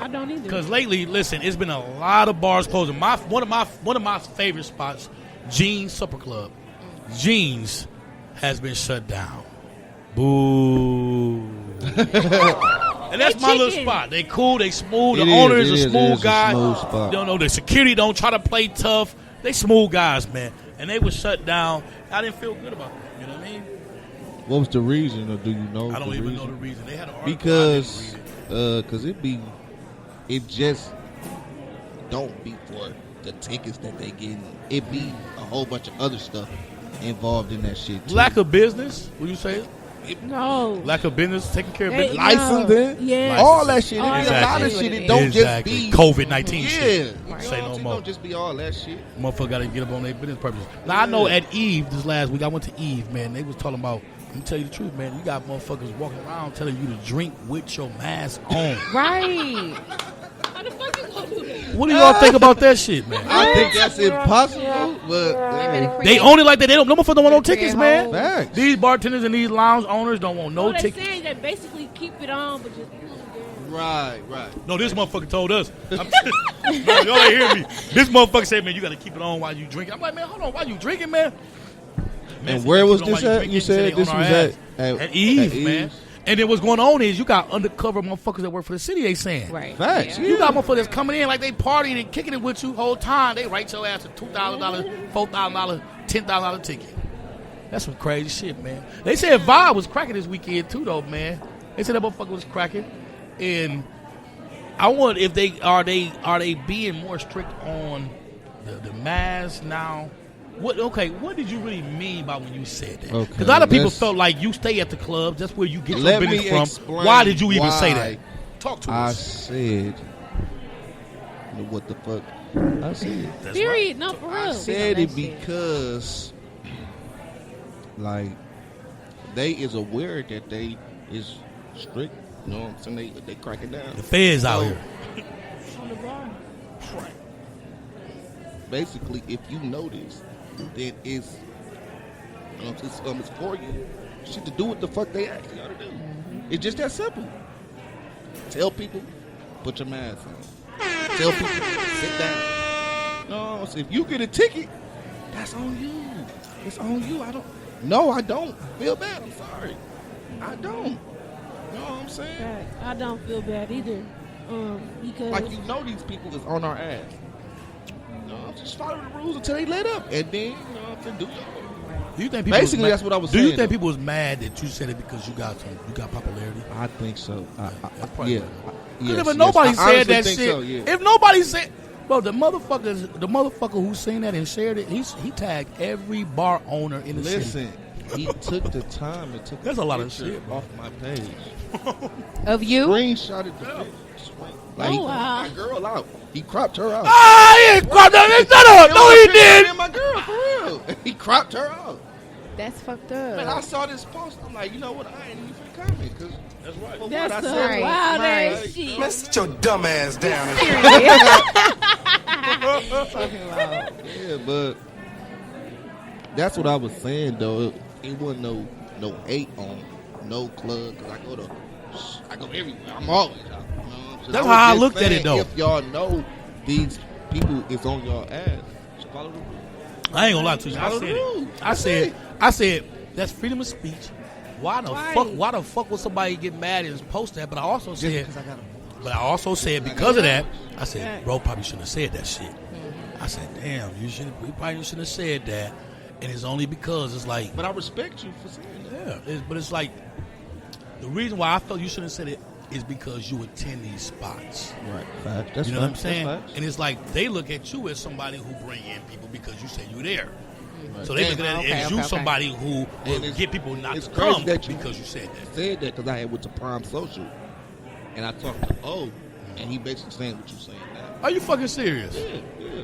Speaker 5: I don't either.
Speaker 2: Because lately, listen, it's been a lot of bars closing. One of my favorite spots, Jeans Supper Club. Jeans has been shut down. Boo. And that's my little spot. They cool, they smooth. The owner is a smooth guy. You don't know, the security don't try to play tough. They smooth guys, man. And they were shut down. I didn't feel good about that. You know what I mean?
Speaker 4: What was the reason, or do you know?
Speaker 2: I don't even know the reason. They had an article.
Speaker 4: Because it just don't be for the tickets that they get. It be a whole bunch of other stuff involved in that shit too.
Speaker 2: Lack of business, would you say?
Speaker 5: No.
Speaker 2: Lack of business, taking care of business.
Speaker 4: Licensing,
Speaker 5: Yeah.
Speaker 4: all that shit.
Speaker 5: All
Speaker 4: It be a
Speaker 2: that
Speaker 4: lot of
Speaker 3: shit.
Speaker 4: shit. It don't
Speaker 2: Exactly.
Speaker 4: just be
Speaker 2: COVID-19
Speaker 4: Yeah,
Speaker 2: shit.
Speaker 4: You
Speaker 2: Say
Speaker 4: know,
Speaker 2: no
Speaker 4: it
Speaker 2: more.
Speaker 4: don't just be all that shit.
Speaker 2: Motherfucker got to get up on their business purpose. Now, I know at Eve this last week, I went to Eve, man. They was talking about, let me tell you the truth, man. You got motherfuckers walking around telling you to drink with your mask on.
Speaker 3: Right.
Speaker 5: How the fuck you gonna do that?
Speaker 2: What do y'all think about that shit, man?
Speaker 4: I think that's impossible, but
Speaker 2: They own it like that. They don't. No motherfuckers don't want no tickets, man.
Speaker 4: facts.
Speaker 2: These bartenders and these lounge owners don't want no
Speaker 5: They
Speaker 2: tickets.
Speaker 5: saying that basically keep it on, but just
Speaker 4: Right.
Speaker 2: No, this motherfucker told us. No, y'all ain't hear me. This motherfucker said, man, you got to keep it on while you drinking. I'm like, man, hold on, while you drinking, man? Man,
Speaker 4: And where was
Speaker 2: keep it on
Speaker 4: this
Speaker 2: while
Speaker 4: at?
Speaker 2: drinking.
Speaker 4: You
Speaker 2: He said
Speaker 4: said
Speaker 2: they
Speaker 4: this
Speaker 2: on our
Speaker 4: was
Speaker 2: ass.
Speaker 4: at
Speaker 2: At Eve,
Speaker 4: Eve's.
Speaker 2: man. And then what's going on is you got undercover motherfuckers that work for the city, they saying.
Speaker 3: Right.
Speaker 4: Facts.
Speaker 2: You got motherfuckers that's coming in like they partying and kicking it with you whole time. They write your ass a $2,000, $4,000, $10,000 ticket. That's some crazy shit, man. They said Vibe was cracking this weekend too, though, man. They said that motherfucker was cracking, and I wonder if they are being more strict on the mask now. What did you really mean by when you said that?
Speaker 4: Okay,
Speaker 2: Because a lot of people
Speaker 4: let's-
Speaker 2: felt like you stay at the club. That's where you get your
Speaker 4: Let me
Speaker 2: business from.
Speaker 4: explain
Speaker 2: Why did you even say
Speaker 4: why
Speaker 2: that? Talk to
Speaker 4: I
Speaker 2: us.
Speaker 4: said, what the fuck? I said.
Speaker 2: That's
Speaker 5: period. No, for
Speaker 4: I
Speaker 5: real.
Speaker 4: said
Speaker 3: that
Speaker 4: it
Speaker 3: shit.
Speaker 4: because, like, they is aware that they is strict. You know what I'm saying? They crack it down.
Speaker 2: The feds out
Speaker 4: So,
Speaker 2: here.
Speaker 5: On the bar.
Speaker 4: Basically, if you notice that it's for you, shit to do what the fuck they actually ought to do. It's just that simple. Tell people, put your mask on. Tell people, sit down. No, so if you get a ticket, that's on you. It's on you. I don't feel bad. I'm sorry. I don't. You know what I'm saying?
Speaker 5: Right. I don't feel bad either. Because
Speaker 4: Like, you know these people is on our ass. Just follow the rules until they let up. And then, to do your
Speaker 2: Do you think people
Speaker 4: Basically,
Speaker 2: was mad-
Speaker 4: that's what I was
Speaker 2: Do
Speaker 4: saying,
Speaker 2: you think
Speaker 4: though.
Speaker 2: people was mad that you said it because you got popularity?
Speaker 4: I think so.
Speaker 2: That's probably
Speaker 4: Yeah.
Speaker 2: what
Speaker 4: Yes,
Speaker 2: if nobody
Speaker 4: I
Speaker 2: said
Speaker 4: honestly
Speaker 2: that
Speaker 4: think
Speaker 2: shit,
Speaker 4: so, yeah.
Speaker 2: if nobody said, bro, the motherfucker who seen that and shared it, he tagged every bar owner in the city.
Speaker 4: Listen, he took the time and took
Speaker 2: That's a lot of
Speaker 4: picture
Speaker 2: shit, bro.
Speaker 4: off my page.
Speaker 3: Of you?
Speaker 4: Screenshotted the picture. Like, he
Speaker 5: Oh, wow.
Speaker 4: cropped my girl out. He cropped her out.
Speaker 2: Ah, he ain't cropped that. Shut up. No, he
Speaker 4: Me
Speaker 2: did.
Speaker 4: and my girl, for real. He cropped her out.
Speaker 3: That's fucked
Speaker 4: Man, I
Speaker 3: up.
Speaker 4: saw this post. I'm like, you know what? I ain't even finna comment. Cause that's right.
Speaker 5: that's
Speaker 4: I
Speaker 5: some
Speaker 4: said,
Speaker 3: Right,
Speaker 5: wild
Speaker 3: right.
Speaker 5: ass shit.
Speaker 6: Man, sit your dumb ass down.
Speaker 4: Yeah, but that's what I was saying though. It wasn't no hate on no club because I go everywhere. I'm always out. You know what I'm saying?
Speaker 2: That's
Speaker 4: was
Speaker 2: how I
Speaker 4: just
Speaker 2: looked at it,
Speaker 4: saying,
Speaker 2: though.
Speaker 4: If y'all know these people is on your ass, just follow the rules.
Speaker 2: I ain't gonna lie to you. I
Speaker 4: Follow
Speaker 2: said
Speaker 4: the
Speaker 2: it.
Speaker 4: rules.
Speaker 2: I said that's freedom of speech. Why the
Speaker 5: Right.
Speaker 2: fuck? Why the fuck would somebody get mad and post that? But I also
Speaker 4: Just
Speaker 2: said,
Speaker 4: because I got
Speaker 2: but I also said because of that, I said, bro, probably shouldn't have said that shit. I said, damn, we probably shouldn't have said that. And it's only because it's like,
Speaker 4: But I respect you for saying that.
Speaker 2: yeah, but it's like the reason why I felt you shouldn't have said it is because you attend these spots.
Speaker 4: Right. Facts. That's
Speaker 2: You know what I'm
Speaker 4: facts.
Speaker 2: saying?
Speaker 4: That's facts.
Speaker 2: And it's like they look at you as somebody who bring in people because you say you're there.
Speaker 4: Right.
Speaker 2: So they look at it
Speaker 3: Okay,
Speaker 2: as you
Speaker 3: okay.
Speaker 2: somebody who will
Speaker 4: it's-
Speaker 2: get people not
Speaker 4: it's
Speaker 2: to
Speaker 4: crazy
Speaker 2: come
Speaker 4: that you-
Speaker 2: because you said that.
Speaker 4: Said that because I had went to Prime Social, and I talked to O, and he basically saying what you saying now.
Speaker 2: Are you fucking serious?
Speaker 4: Yeah.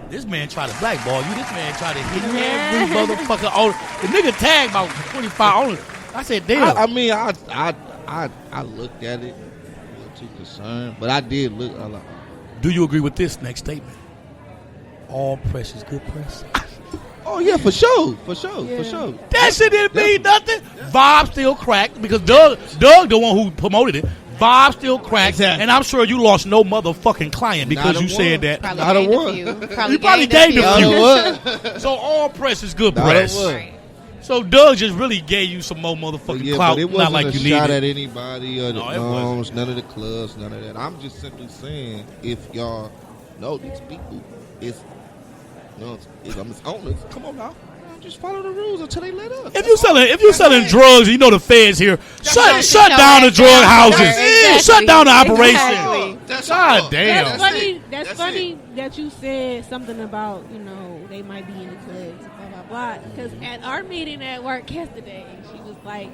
Speaker 2: This man tried to blackball you. This man tried to hit every motherfucker. The nigga tagged about 25. I said, damn.
Speaker 4: I mean, I looked at it, wasn't too concerned, but I did look. I like,
Speaker 2: Do you agree with this next statement? All press is good press.
Speaker 4: oh yeah, for sure.
Speaker 2: That shit didn't mean nothing. Vibe still cracked because Doug the one who promoted it. Vibe still cracked,
Speaker 4: Exactly.
Speaker 2: and I'm sure you lost no motherfucking client because
Speaker 4: Not a
Speaker 2: you said
Speaker 4: one.
Speaker 2: that.
Speaker 3: Probably
Speaker 4: Not a
Speaker 3: gained
Speaker 4: one.
Speaker 3: few.
Speaker 2: You probably gained a
Speaker 3: few.
Speaker 2: few.
Speaker 4: What?
Speaker 2: So all press is good
Speaker 4: Not a
Speaker 2: press.
Speaker 4: one.
Speaker 3: Right.
Speaker 2: So Doug just really gave you some more motherfucking
Speaker 4: Yeah,
Speaker 2: clout,
Speaker 4: but it
Speaker 2: not
Speaker 4: wasn't
Speaker 2: like
Speaker 4: a
Speaker 2: you
Speaker 4: shot
Speaker 2: needed.
Speaker 4: at anybody or the
Speaker 2: No, it wasn't.
Speaker 4: norms, none of the clubs, none of that. I'm just simply saying, if y'all know these people, if I'm his owners, come on now, just follow the rules until they let up.
Speaker 2: If you selling drugs, you know the feds here. Shut down the drug houses.
Speaker 3: Exactly.
Speaker 2: Shut down the operation.
Speaker 3: Exactly.
Speaker 4: That's
Speaker 2: God
Speaker 4: all.
Speaker 2: damn.
Speaker 5: That's funny. That's
Speaker 4: That's
Speaker 5: funny
Speaker 4: it.
Speaker 5: that you said something about they might be in the clubs, blah blah blah. Because at our meeting at work yesterday, she was like,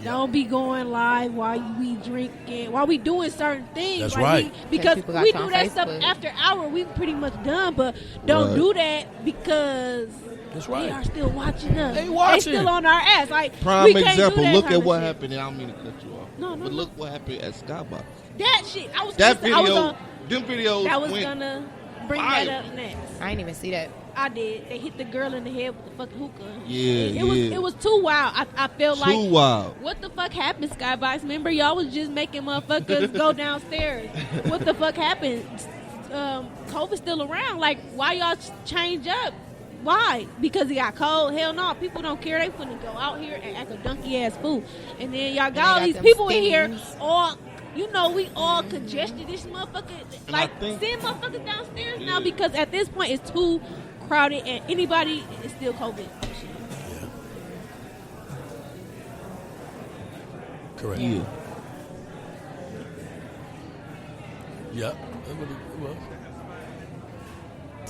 Speaker 5: "Don't be going live while we drinking, while we doing certain things."
Speaker 2: That's
Speaker 5: like
Speaker 2: right.
Speaker 5: because
Speaker 3: People got
Speaker 5: we
Speaker 3: you
Speaker 5: do
Speaker 3: on
Speaker 5: that stuff
Speaker 3: Facebook.
Speaker 5: after hour. We pretty much done, but don't
Speaker 4: Right.
Speaker 5: do that because
Speaker 2: That's
Speaker 5: they
Speaker 2: right.
Speaker 5: are still watching us.
Speaker 2: They watching.
Speaker 5: still on our ass. Like
Speaker 4: Prime
Speaker 5: we can't
Speaker 4: example.
Speaker 5: Do that
Speaker 4: Look
Speaker 5: kind
Speaker 4: at
Speaker 5: of
Speaker 4: what
Speaker 5: shit.
Speaker 4: happened. And I don't mean to cut you off.
Speaker 5: No,
Speaker 4: But look what happened at Skybox.
Speaker 5: That shit. I was.
Speaker 4: That
Speaker 5: I was
Speaker 4: video,
Speaker 5: on-
Speaker 4: them videos
Speaker 5: that was
Speaker 4: went.
Speaker 5: gonna bring
Speaker 4: fire.
Speaker 5: that up next.
Speaker 3: I didn't even see that.
Speaker 5: I did. They hit the girl in the head with the fucking hookah.
Speaker 4: Yeah,
Speaker 5: It was too wild. I felt like
Speaker 4: Too wild.
Speaker 5: what the fuck happened, Skybox? Remember y'all was just making motherfuckers go downstairs. What the fuck happened? COVID's still around. Like why y'all change up? Why? Because it got cold? Hell no. People don't care. They finna go out here and act a donkey ass fool. And then y'all got all
Speaker 3: got
Speaker 5: these
Speaker 3: them
Speaker 5: people in here
Speaker 3: stimmies.
Speaker 5: all. We all congested. This motherfucker,
Speaker 4: And I
Speaker 5: like,
Speaker 4: think-
Speaker 5: send motherfuckers downstairs
Speaker 4: Yeah.
Speaker 5: now because at this point it's too crowded and anybody is still COVID.
Speaker 2: Correct.
Speaker 4: Yeah.
Speaker 2: Yeah. That's what it was.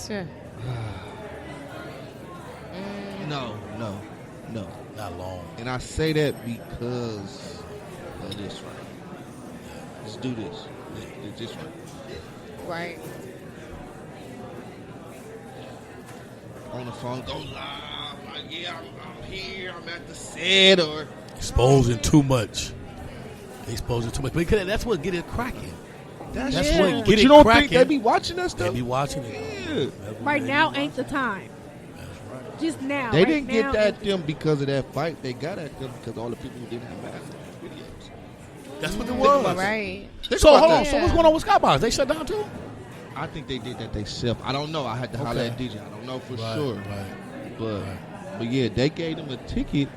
Speaker 3: Sure.
Speaker 4: No.
Speaker 2: Not long.
Speaker 4: And I say that because of this right. Let's do this. Let's this right.
Speaker 3: Right.
Speaker 4: On the phone, go live. Like, yeah, I'm here. I'm at the set or.
Speaker 2: Exposing too much. Because that's what get it cracking. That's
Speaker 5: Yeah.
Speaker 2: what
Speaker 4: But
Speaker 2: get
Speaker 4: you
Speaker 2: it
Speaker 4: don't
Speaker 2: cracking.
Speaker 4: think they be watching that
Speaker 2: They
Speaker 4: stuff?
Speaker 2: be watching it.
Speaker 4: Yeah.
Speaker 2: That's what
Speaker 5: Right
Speaker 2: they
Speaker 5: now
Speaker 2: be
Speaker 5: ain't the
Speaker 2: watching.
Speaker 5: time.
Speaker 2: That's right.
Speaker 5: Just now.
Speaker 4: They
Speaker 5: right
Speaker 4: didn't get
Speaker 5: now
Speaker 4: at
Speaker 5: ain't the
Speaker 4: them because of that fight. They got at them because all the people who didn't have masks in the videos.
Speaker 2: That's what it
Speaker 4: Think
Speaker 2: was.
Speaker 4: about it.
Speaker 3: Right.
Speaker 4: Think
Speaker 2: So
Speaker 4: about
Speaker 2: hold on.
Speaker 4: that.
Speaker 2: So what's going on with Skybox? They shut down too?
Speaker 4: I think they did that themselves. I don't know. I had to holler
Speaker 2: Okay.
Speaker 4: at DJ. I don't know for
Speaker 2: Right,
Speaker 4: sure.
Speaker 2: right.
Speaker 4: But yeah, they gave them a ticket.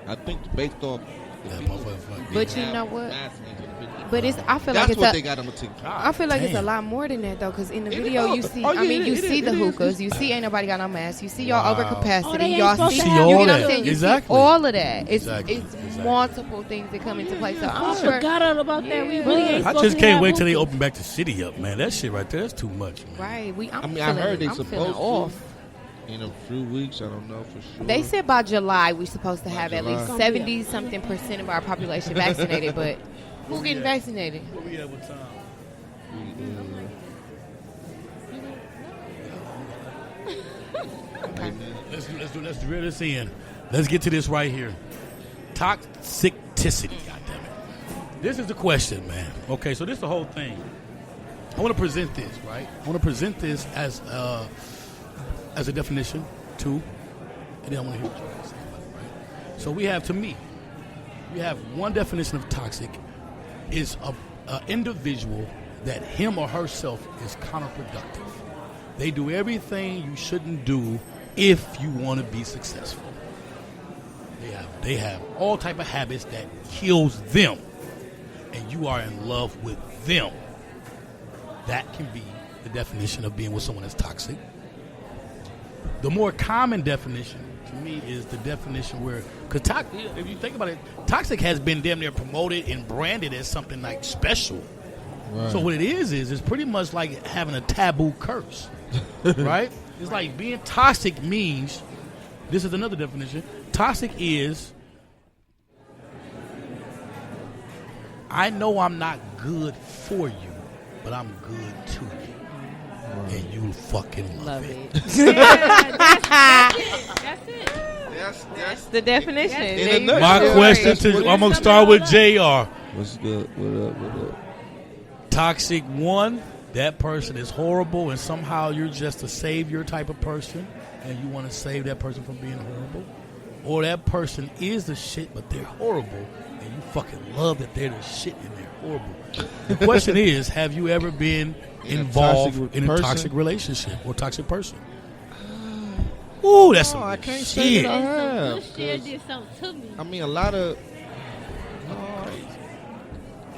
Speaker 4: I think based off. the
Speaker 2: Yeah,
Speaker 4: people
Speaker 2: motherfucker, fuck.
Speaker 4: who
Speaker 3: But
Speaker 4: didn't
Speaker 3: you
Speaker 4: have
Speaker 3: know what?
Speaker 4: masks in the video.
Speaker 3: But I feel like
Speaker 4: That's
Speaker 3: it's
Speaker 4: what
Speaker 3: a.
Speaker 4: they got them a ticket.
Speaker 3: I feel like it's a
Speaker 2: Damn.
Speaker 3: lot more than that though, because in the
Speaker 4: It
Speaker 3: video
Speaker 4: is.
Speaker 3: you see,
Speaker 4: Oh, yeah,
Speaker 3: I mean,
Speaker 4: it
Speaker 3: you
Speaker 4: is,
Speaker 3: see
Speaker 4: it
Speaker 3: the
Speaker 4: is.
Speaker 3: hookahs, you see ain't nobody got no mask, you see y'all
Speaker 2: Wow.
Speaker 5: Oh, they
Speaker 3: overcapacity,
Speaker 5: ain't
Speaker 3: y'all
Speaker 5: supposed
Speaker 3: see,
Speaker 5: to
Speaker 3: you
Speaker 5: have
Speaker 3: get what
Speaker 2: that.
Speaker 3: I'm saying? You
Speaker 2: Exactly.
Speaker 3: see all of that. It's
Speaker 2: Exactly.
Speaker 3: it's
Speaker 2: Exactly.
Speaker 3: multiple things that come into play. So
Speaker 5: I
Speaker 3: I'm sure.
Speaker 5: forgot all about that. We
Speaker 3: Yeah.
Speaker 5: really ain't
Speaker 2: I
Speaker 5: supposed
Speaker 2: just
Speaker 5: to
Speaker 2: can't
Speaker 5: have
Speaker 2: wait till they
Speaker 5: hookahs.
Speaker 2: open back the city up, man. That shit right there, that's too much, man.
Speaker 3: Right.
Speaker 4: I
Speaker 3: I'm
Speaker 4: mean, I heard they
Speaker 3: I'm feeling
Speaker 4: supposed to.
Speaker 3: off.
Speaker 4: In a few weeks, I don't know for sure.
Speaker 3: They said by July we're supposed to have at
Speaker 4: July.
Speaker 3: least 70-something% of our population vaccinated, but who getting vaccinated?
Speaker 2: Where we at with time? Let's reel this in. Let's get to this right here. Toxicity, goddammit. This is the question, man. Okay, so this is the whole thing. I want to present this, right? I want to present this as a definition, too, and then I want to hear what you guys say about it, right? So we have, to me, we have one definition of toxic is a individual that him or herself is counterproductive. They do everything you shouldn't do if you want to be successful. They have all type of habits that kills them, and you are in love with them. That can be the definition of being with someone that's toxic. The more common definition, to to me is the definition where, because if you think about it, toxic has been damn near promoted and branded as something like special.
Speaker 4: Right.
Speaker 2: So what it is it's pretty much like having a taboo curse, right? It's like being toxic means, this is another definition, toxic is, I know I'm not good for you, but I'm good to you. And you fucking love it.
Speaker 5: That's it.
Speaker 3: That's the definition.
Speaker 4: In a
Speaker 3: There you
Speaker 2: My
Speaker 3: go.
Speaker 2: question to I'm gonna start with JR.
Speaker 4: What's good? What up?
Speaker 2: Toxic one, that person is horrible, and somehow you're just a savior type of person, and you want to save that person from being horrible. Or that person is the shit, but they're horrible, and you fucking love that they're the shit and they're horrible. The question is, have you ever been involved in a toxic relationship or toxic person? Ooh, that's some
Speaker 4: I can't
Speaker 2: shit.
Speaker 4: say that I have.
Speaker 5: Bullshit did something to me.
Speaker 4: I mean, a lot of.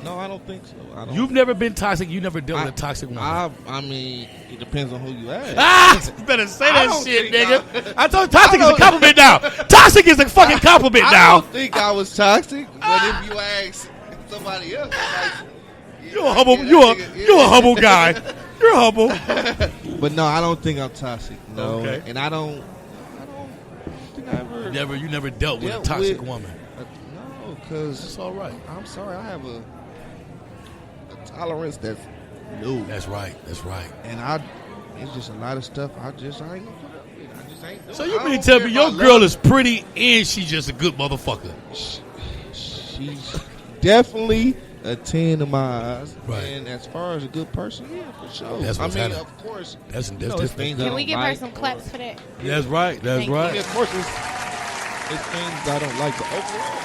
Speaker 4: No, I don't think so. I don't.
Speaker 2: You've never been toxic. You never dealt with a toxic woman.
Speaker 4: I mean, it depends on who you ask.
Speaker 2: You better say
Speaker 4: I
Speaker 2: that
Speaker 4: don't
Speaker 2: shit,
Speaker 4: think
Speaker 2: nigga. I told you, toxic is a compliment now. Toxic is a fucking compliment
Speaker 4: I
Speaker 2: now.
Speaker 4: don't think I was toxic, but if you ask somebody else, like,
Speaker 2: You're a humble. You're a humble guy. You're humble.
Speaker 4: But no, I don't think I'm toxic. No,
Speaker 2: Okay.
Speaker 4: and I don't think I ever.
Speaker 2: You never dealt with a
Speaker 4: Dealt
Speaker 2: toxic
Speaker 4: with-
Speaker 2: woman.
Speaker 4: No, because
Speaker 2: It's all right.
Speaker 4: I'm sorry, I have a tolerance that's new,
Speaker 2: That's right. That's right.
Speaker 4: and it's just a lot of stuff I ain't gonna put up with. I just ain't doing.
Speaker 2: So
Speaker 4: I
Speaker 2: you
Speaker 4: don't
Speaker 2: mean tell
Speaker 4: care
Speaker 2: me
Speaker 4: if
Speaker 2: your
Speaker 4: I
Speaker 2: girl
Speaker 4: love
Speaker 2: is pretty and she's just a good motherfucker?
Speaker 4: She's definitely a 10 in my eyes.
Speaker 2: Right.
Speaker 4: And as far as a good person, yeah, for sure.
Speaker 2: That's what's happening.
Speaker 4: of course.
Speaker 2: That's
Speaker 4: you know,
Speaker 2: different.
Speaker 4: it's things I
Speaker 3: Can we
Speaker 4: don't
Speaker 3: give her
Speaker 4: like,
Speaker 3: some
Speaker 4: or-
Speaker 3: claps for that?
Speaker 2: That's right. That's
Speaker 3: Thank you.
Speaker 4: I
Speaker 2: right.
Speaker 4: mean, of course, it's things I don't like, but overall,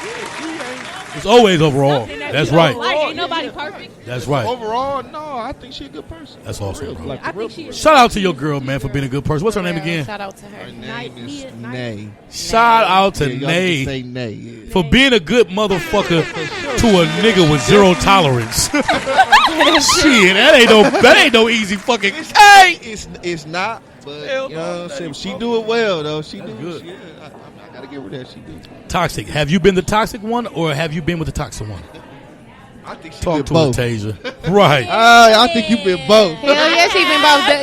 Speaker 4: yeah, she ain't.
Speaker 2: It's always overall.
Speaker 5: Something that
Speaker 2: That's
Speaker 5: you don't
Speaker 2: right.
Speaker 5: Like, ain't nobody perfect.
Speaker 2: That's right.
Speaker 4: Overall, no, I think she's a good person.
Speaker 2: That's awesome,
Speaker 4: Real,
Speaker 2: bro.
Speaker 4: like,
Speaker 5: I
Speaker 4: real
Speaker 5: think she is.
Speaker 2: Shout out to your girl, man, for being a good person. What's her name again?
Speaker 3: Shout out to
Speaker 4: Her
Speaker 3: her.
Speaker 4: name is
Speaker 5: Night-
Speaker 4: Nay.
Speaker 2: Shout out to
Speaker 4: Yeah, y'all
Speaker 2: Nay
Speaker 4: can say Nay. Yeah.
Speaker 2: for being a good motherfucker to a nigga with zero tolerance. Shit, that ain't no easy fucking. Hey,
Speaker 4: It's not, but
Speaker 2: Hell
Speaker 4: you know
Speaker 2: no,
Speaker 4: what I'm
Speaker 2: that
Speaker 4: saying.
Speaker 2: ain't
Speaker 4: She
Speaker 2: fuck
Speaker 4: do it well though. She
Speaker 2: That's
Speaker 4: do
Speaker 2: good.
Speaker 4: Yeah, I gotta give her that. She do.
Speaker 2: toxic. Have you been the toxic one, or have you been with the toxic one?
Speaker 4: I think she
Speaker 2: Talk
Speaker 4: did
Speaker 2: to
Speaker 4: both.
Speaker 2: us, Tasia. Right.
Speaker 4: I think you've been both.
Speaker 3: Hell yeah, she been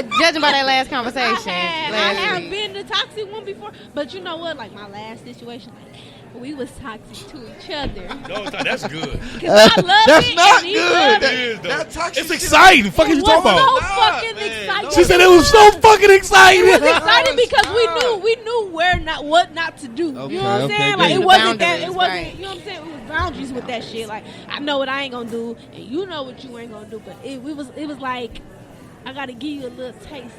Speaker 3: both. Judging by that last conversation
Speaker 5: I
Speaker 3: last
Speaker 5: have
Speaker 3: week.
Speaker 5: been the toxic one before, but you know what? Like my last situation, like we was toxic to each other.
Speaker 2: No, that's good.
Speaker 5: Cause I love
Speaker 4: That's
Speaker 5: it
Speaker 4: not
Speaker 5: and he
Speaker 4: good.
Speaker 5: loved
Speaker 2: That
Speaker 5: it.
Speaker 2: is, though.
Speaker 4: That toxic
Speaker 2: It's
Speaker 4: shit-
Speaker 2: exciting. Fuck is
Speaker 5: It
Speaker 2: you
Speaker 5: was
Speaker 2: talking
Speaker 5: so
Speaker 2: about?
Speaker 5: fucking
Speaker 4: man,
Speaker 5: exciting.
Speaker 2: She said it was so fucking exciting.
Speaker 5: It was exciting because
Speaker 4: Stop.
Speaker 5: we knew what not to do.
Speaker 4: Okay,
Speaker 5: You know what I'm
Speaker 4: okay,
Speaker 5: saying?
Speaker 4: good.
Speaker 5: Like it
Speaker 3: The
Speaker 5: wasn't that.
Speaker 3: boundaries,
Speaker 5: It wasn't.
Speaker 3: right.
Speaker 5: You know what I'm saying? It was boundaries with that shit. Like I know what I ain't gonna do, and you know what you ain't gonna do. But it was like I gotta give you a little taste,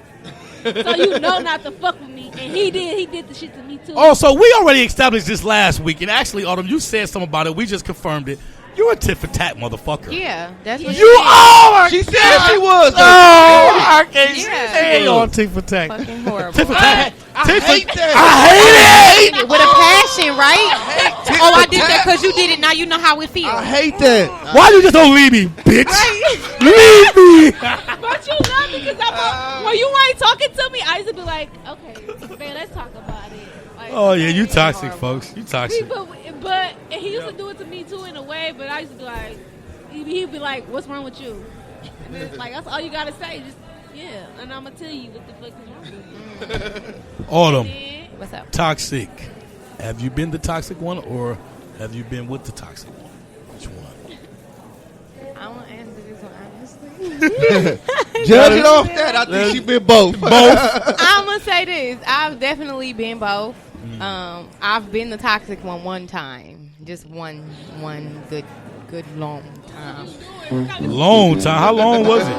Speaker 5: so you know not to fuck with me. And he did the shit to me too.
Speaker 2: Oh, so we already established this last week, and actually, Autumn, you said something about it. We just confirmed it. You're a tit for tat motherfucker.
Speaker 3: Yeah, that's what
Speaker 2: You are.
Speaker 4: She said she was.
Speaker 2: Oh, I can't
Speaker 3: Yeah.
Speaker 2: say on tit for tat.
Speaker 3: fucking horrible.
Speaker 2: Tit for tat.
Speaker 4: I
Speaker 2: Tit for-
Speaker 4: hate that.
Speaker 2: I hate it.
Speaker 3: With a passion, right?
Speaker 4: tit
Speaker 3: Oh, I
Speaker 4: for
Speaker 3: did that
Speaker 4: tat.
Speaker 3: because you did it. Now you know how it feels.
Speaker 4: I hate that.
Speaker 2: Why you just don't leave me, bitch? Leave me.
Speaker 5: But you love me because when you ain't talking to me, I used to be like, okay, man, let's talk about it. Like,
Speaker 2: Oh yeah, you toxic, folks. You toxic.
Speaker 5: But and he used to do it to me too in a way. But I used to be like, he'd be like, "What's wrong with you?" And it's like that's all you gotta say. Just yeah, and I'm gonna tell you what the fuck is wrong with you.
Speaker 2: Autumn,
Speaker 5: Then,
Speaker 3: What's up?
Speaker 2: toxic. Have you been the toxic one, or have you been with the toxic one? Which one?
Speaker 3: I want to answer this one honestly.
Speaker 4: Judging off that, I think she been both.
Speaker 3: I'm gonna say this. I've definitely been both. I've been the toxic one time, just one good long time.
Speaker 2: Long time. How long was it?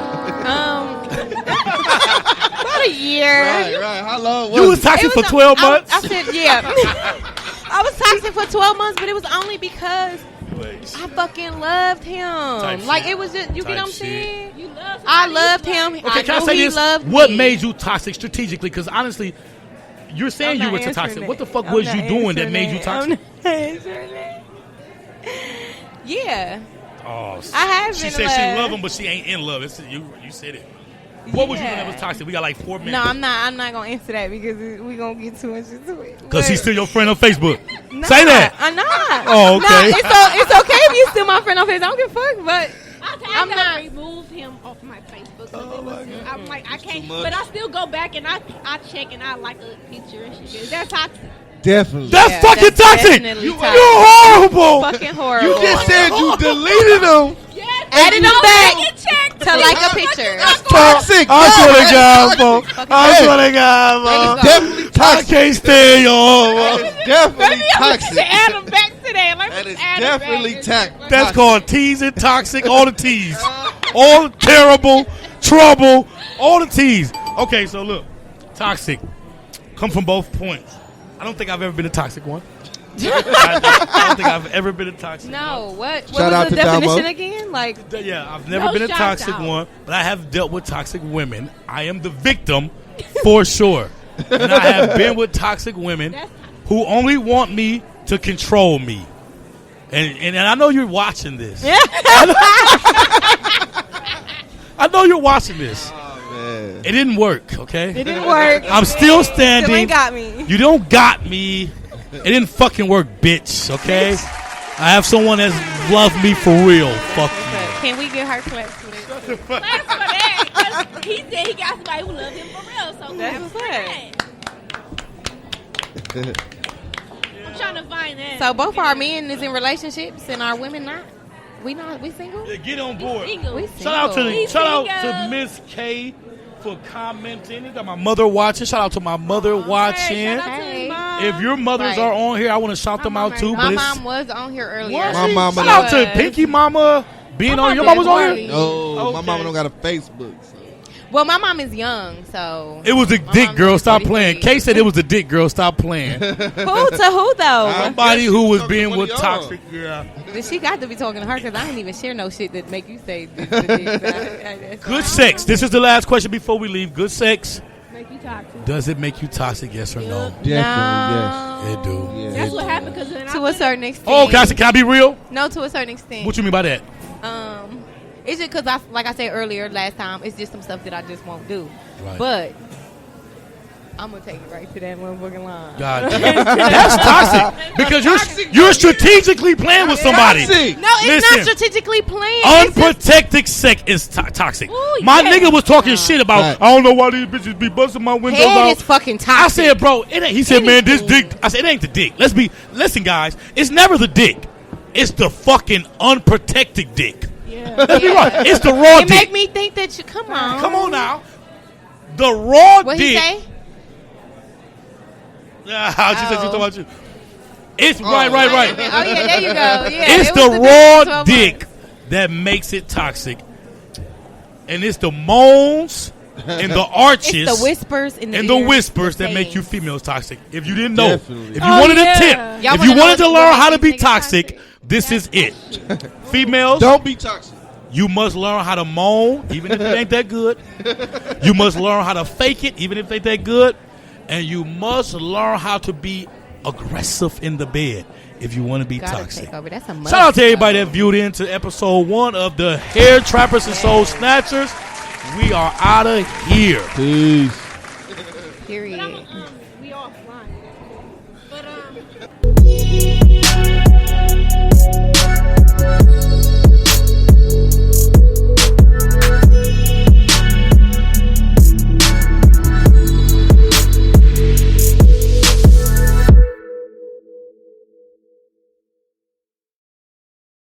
Speaker 3: About a year.
Speaker 4: Right. How long was
Speaker 2: You was
Speaker 4: it?
Speaker 2: toxic
Speaker 3: It
Speaker 2: for
Speaker 3: was
Speaker 2: 12
Speaker 3: I
Speaker 2: months.
Speaker 3: said yeah. I was toxic for 12 months, but it was only because I fucking loved him.
Speaker 2: Type
Speaker 3: Like
Speaker 2: shit.
Speaker 3: it was just you
Speaker 2: Type
Speaker 3: get what I'm
Speaker 2: shit.
Speaker 3: saying.
Speaker 5: you love
Speaker 3: I
Speaker 5: somebody,
Speaker 3: loved
Speaker 5: you
Speaker 3: him.
Speaker 2: Okay, can I
Speaker 3: know
Speaker 2: say
Speaker 3: he
Speaker 2: this?
Speaker 3: loved
Speaker 2: What
Speaker 3: me.
Speaker 2: made you toxic strategically? Because honestly, you're saying
Speaker 3: I'm
Speaker 2: you
Speaker 3: not
Speaker 2: were toxic.
Speaker 3: answering
Speaker 2: What the
Speaker 3: that.
Speaker 2: fuck
Speaker 3: I'm
Speaker 2: was
Speaker 3: not
Speaker 2: you doing that
Speaker 3: answering
Speaker 2: made you
Speaker 3: that.
Speaker 2: toxic?
Speaker 3: I'm not answering that. Yeah.
Speaker 2: Oh,
Speaker 3: I have
Speaker 2: she
Speaker 3: been
Speaker 2: said
Speaker 3: in
Speaker 2: she
Speaker 3: love.
Speaker 2: love him, but she ain't in love. You said it. What would you think that was toxic? We got like 4 minutes.
Speaker 3: No, I'm not gonna answer that because we gonna get too much into it.
Speaker 2: Because he's still your friend on Facebook.
Speaker 3: Nah,
Speaker 2: Say that.
Speaker 3: I'm not.
Speaker 2: Oh, okay.
Speaker 3: Nah, it's okay if you still my friend on Facebook. I don't give a fuck, but
Speaker 5: I'm
Speaker 3: not.
Speaker 5: not remove him off my Facebook. I'm like, I can't, but I still go back and I check and I like a picture and shit. That's toxic.
Speaker 4: Definitely.
Speaker 2: That's fucking toxic.
Speaker 3: definitely
Speaker 2: You're
Speaker 3: toxic.
Speaker 2: horrible.
Speaker 3: Fucking horrible.
Speaker 4: You just said you deleted them.
Speaker 5: Yes,
Speaker 3: Added them back
Speaker 5: check
Speaker 3: to like a picture.
Speaker 4: Toxic.
Speaker 2: I swear to God, folks.
Speaker 3: Fucking
Speaker 2: I
Speaker 3: horrible.
Speaker 2: swear to God,
Speaker 3: There you
Speaker 2: folks.
Speaker 3: go.
Speaker 4: Definitely
Speaker 2: I
Speaker 4: toxic.
Speaker 2: can't stand y'all.
Speaker 4: Definitely
Speaker 5: Maybe I'm
Speaker 4: toxic.
Speaker 5: going to add them back today. Let me
Speaker 4: That is
Speaker 5: add them
Speaker 4: definitely
Speaker 5: back.
Speaker 4: toxic.
Speaker 2: That's called teasing, toxic, all the T's. All terrible, trouble, all the T's. Okay, so look. Toxic. Come from both points. I don't think I've ever been a toxic one. I don't think I've ever been a toxic
Speaker 3: No, what
Speaker 4: Shout out
Speaker 3: was the
Speaker 4: to Damo.
Speaker 3: definition again? Like,
Speaker 2: one. Yeah, I've never
Speaker 5: No
Speaker 2: been a
Speaker 5: shout
Speaker 2: toxic
Speaker 5: out.
Speaker 2: one, but I have dealt with toxic women. I am the victim for sure. And I have been with toxic women
Speaker 5: That's
Speaker 2: who only want me to control me. And I know you're watching this. I know you're watching this.
Speaker 4: Man.
Speaker 2: It didn't work, okay?
Speaker 3: it didn't work.
Speaker 2: I'm still standing.
Speaker 3: Still ain't got me.
Speaker 2: You don't got me. It didn't fucking work, bitch, okay? I have someone that's loved me for real. Fuck you.
Speaker 3: Can we get her claps for this?
Speaker 5: class for that. 'Cause he said he got somebody who loved him for real. So
Speaker 3: That's
Speaker 5: class
Speaker 3: what's
Speaker 5: for
Speaker 3: up.
Speaker 5: that. I'm trying to find that.
Speaker 3: So both our men is in relationships and our women not. We single.
Speaker 2: Yeah, get on board.
Speaker 5: Single.
Speaker 3: We
Speaker 2: Shout out to
Speaker 3: single.
Speaker 2: shout out
Speaker 5: single.
Speaker 2: to Miss K for commenting. You got my mother watching. Shout out to my mother watching.
Speaker 5: Hey, shout out to
Speaker 3: Hey.
Speaker 5: his mom.
Speaker 2: If your mothers
Speaker 3: Right.
Speaker 2: are on here, I want to shout them out too.
Speaker 3: My
Speaker 2: But it's,
Speaker 3: mom was on here earlier.
Speaker 2: Was
Speaker 4: My
Speaker 2: she?
Speaker 4: mama
Speaker 2: Shout out to
Speaker 3: was.
Speaker 2: Pinky Mama being
Speaker 3: My
Speaker 2: on. Your
Speaker 3: mom
Speaker 2: mama's on
Speaker 3: is
Speaker 2: here.
Speaker 3: horny.
Speaker 4: No, my
Speaker 2: Okay.
Speaker 4: mama don't got a Facebook. So.
Speaker 3: Well, my mom is young, so.
Speaker 2: It was a
Speaker 3: My
Speaker 2: dick
Speaker 3: mom
Speaker 2: girl.
Speaker 3: is
Speaker 2: Stop
Speaker 3: 43.
Speaker 2: playing. Kay said it was a dick girl. Stop playing.
Speaker 3: Who to who though?
Speaker 2: Somebody who was
Speaker 4: Talking to
Speaker 2: being
Speaker 4: one
Speaker 2: with
Speaker 4: of y'all.
Speaker 2: toxic. Yeah.
Speaker 3: She got to be talking to her because I didn't even share no shit that make you say this. That's
Speaker 2: Good sex. This is the last question before we leave. Good sex.
Speaker 5: Make you toxic.
Speaker 2: Does it make you toxic? Yes or no?
Speaker 4: Definitely,
Speaker 2: It do.
Speaker 4: yes.
Speaker 5: That's what happened because
Speaker 3: To a certain extent.
Speaker 2: Oh, can I be real?
Speaker 3: No, to a certain extent.
Speaker 2: What you mean by that?
Speaker 3: It's just because like I said earlier last time, it's just some stuff that I just won't do.
Speaker 2: Right.
Speaker 3: But I'm gonna take it right to that motherfucking line.
Speaker 2: God, that's toxic because you're strategically playing with somebody.
Speaker 4: Toxic.
Speaker 3: No, it's
Speaker 2: Listen.
Speaker 3: not strategically planned. It's just-
Speaker 2: Unprotected sex is toxic.
Speaker 3: Ooh,
Speaker 2: My
Speaker 3: yeah.
Speaker 2: nigga was talking shit about.
Speaker 4: Right.
Speaker 2: I don't know why these bitches be busting my windows
Speaker 3: Head
Speaker 2: out.
Speaker 3: is fucking
Speaker 2: I
Speaker 3: toxic.
Speaker 2: said, bro, it ain't. He said, man, this
Speaker 3: Anything.
Speaker 2: dick. I said, it ain't the dick. Listen, guys. It's never the dick. It's the fucking unprotected dick.
Speaker 5: Yeah.
Speaker 2: Let's be right. It's the raw
Speaker 3: It
Speaker 2: dick.
Speaker 3: make me think that you come on.
Speaker 2: Come on now. The raw
Speaker 3: What
Speaker 2: dick.
Speaker 3: he say?
Speaker 2: Yeah, she said she
Speaker 3: Oh.
Speaker 2: talking about you. It's right.
Speaker 3: Oh yeah, there you go. Yeah,
Speaker 2: It's
Speaker 3: it was
Speaker 2: the
Speaker 3: dick
Speaker 2: raw
Speaker 3: for 12
Speaker 2: dick
Speaker 3: months.
Speaker 2: that makes it toxic, and it's the moans and the arches
Speaker 3: It's the whispers in the
Speaker 2: and the
Speaker 3: ear,
Speaker 2: whispers
Speaker 3: the
Speaker 2: that make you
Speaker 3: things.
Speaker 2: females toxic. If you didn't know,
Speaker 4: Definitely.
Speaker 2: if you
Speaker 5: Oh,
Speaker 2: wanted
Speaker 5: yeah.
Speaker 2: a tip,
Speaker 3: Y'all
Speaker 2: if
Speaker 3: wanna
Speaker 2: you
Speaker 3: know
Speaker 2: wanted to
Speaker 3: what
Speaker 2: learn how to
Speaker 3: makes
Speaker 2: be
Speaker 3: niggas
Speaker 2: toxic,
Speaker 3: toxic?
Speaker 2: this is it. Females,
Speaker 4: Don't be toxic.
Speaker 2: you must learn how to moan, even if it ain't that good. You must learn how to fake it, even if it ain't that good. And you must learn how to be aggressive in the bed if you want to be
Speaker 3: Gotta
Speaker 2: toxic.
Speaker 3: take over. That's a must.
Speaker 2: Shout out to everybody that viewed into episode 1 of the Hair Trappers and Soul Snatchers. We are out of here.
Speaker 4: Peace.
Speaker 3: Period.
Speaker 5: We offline. But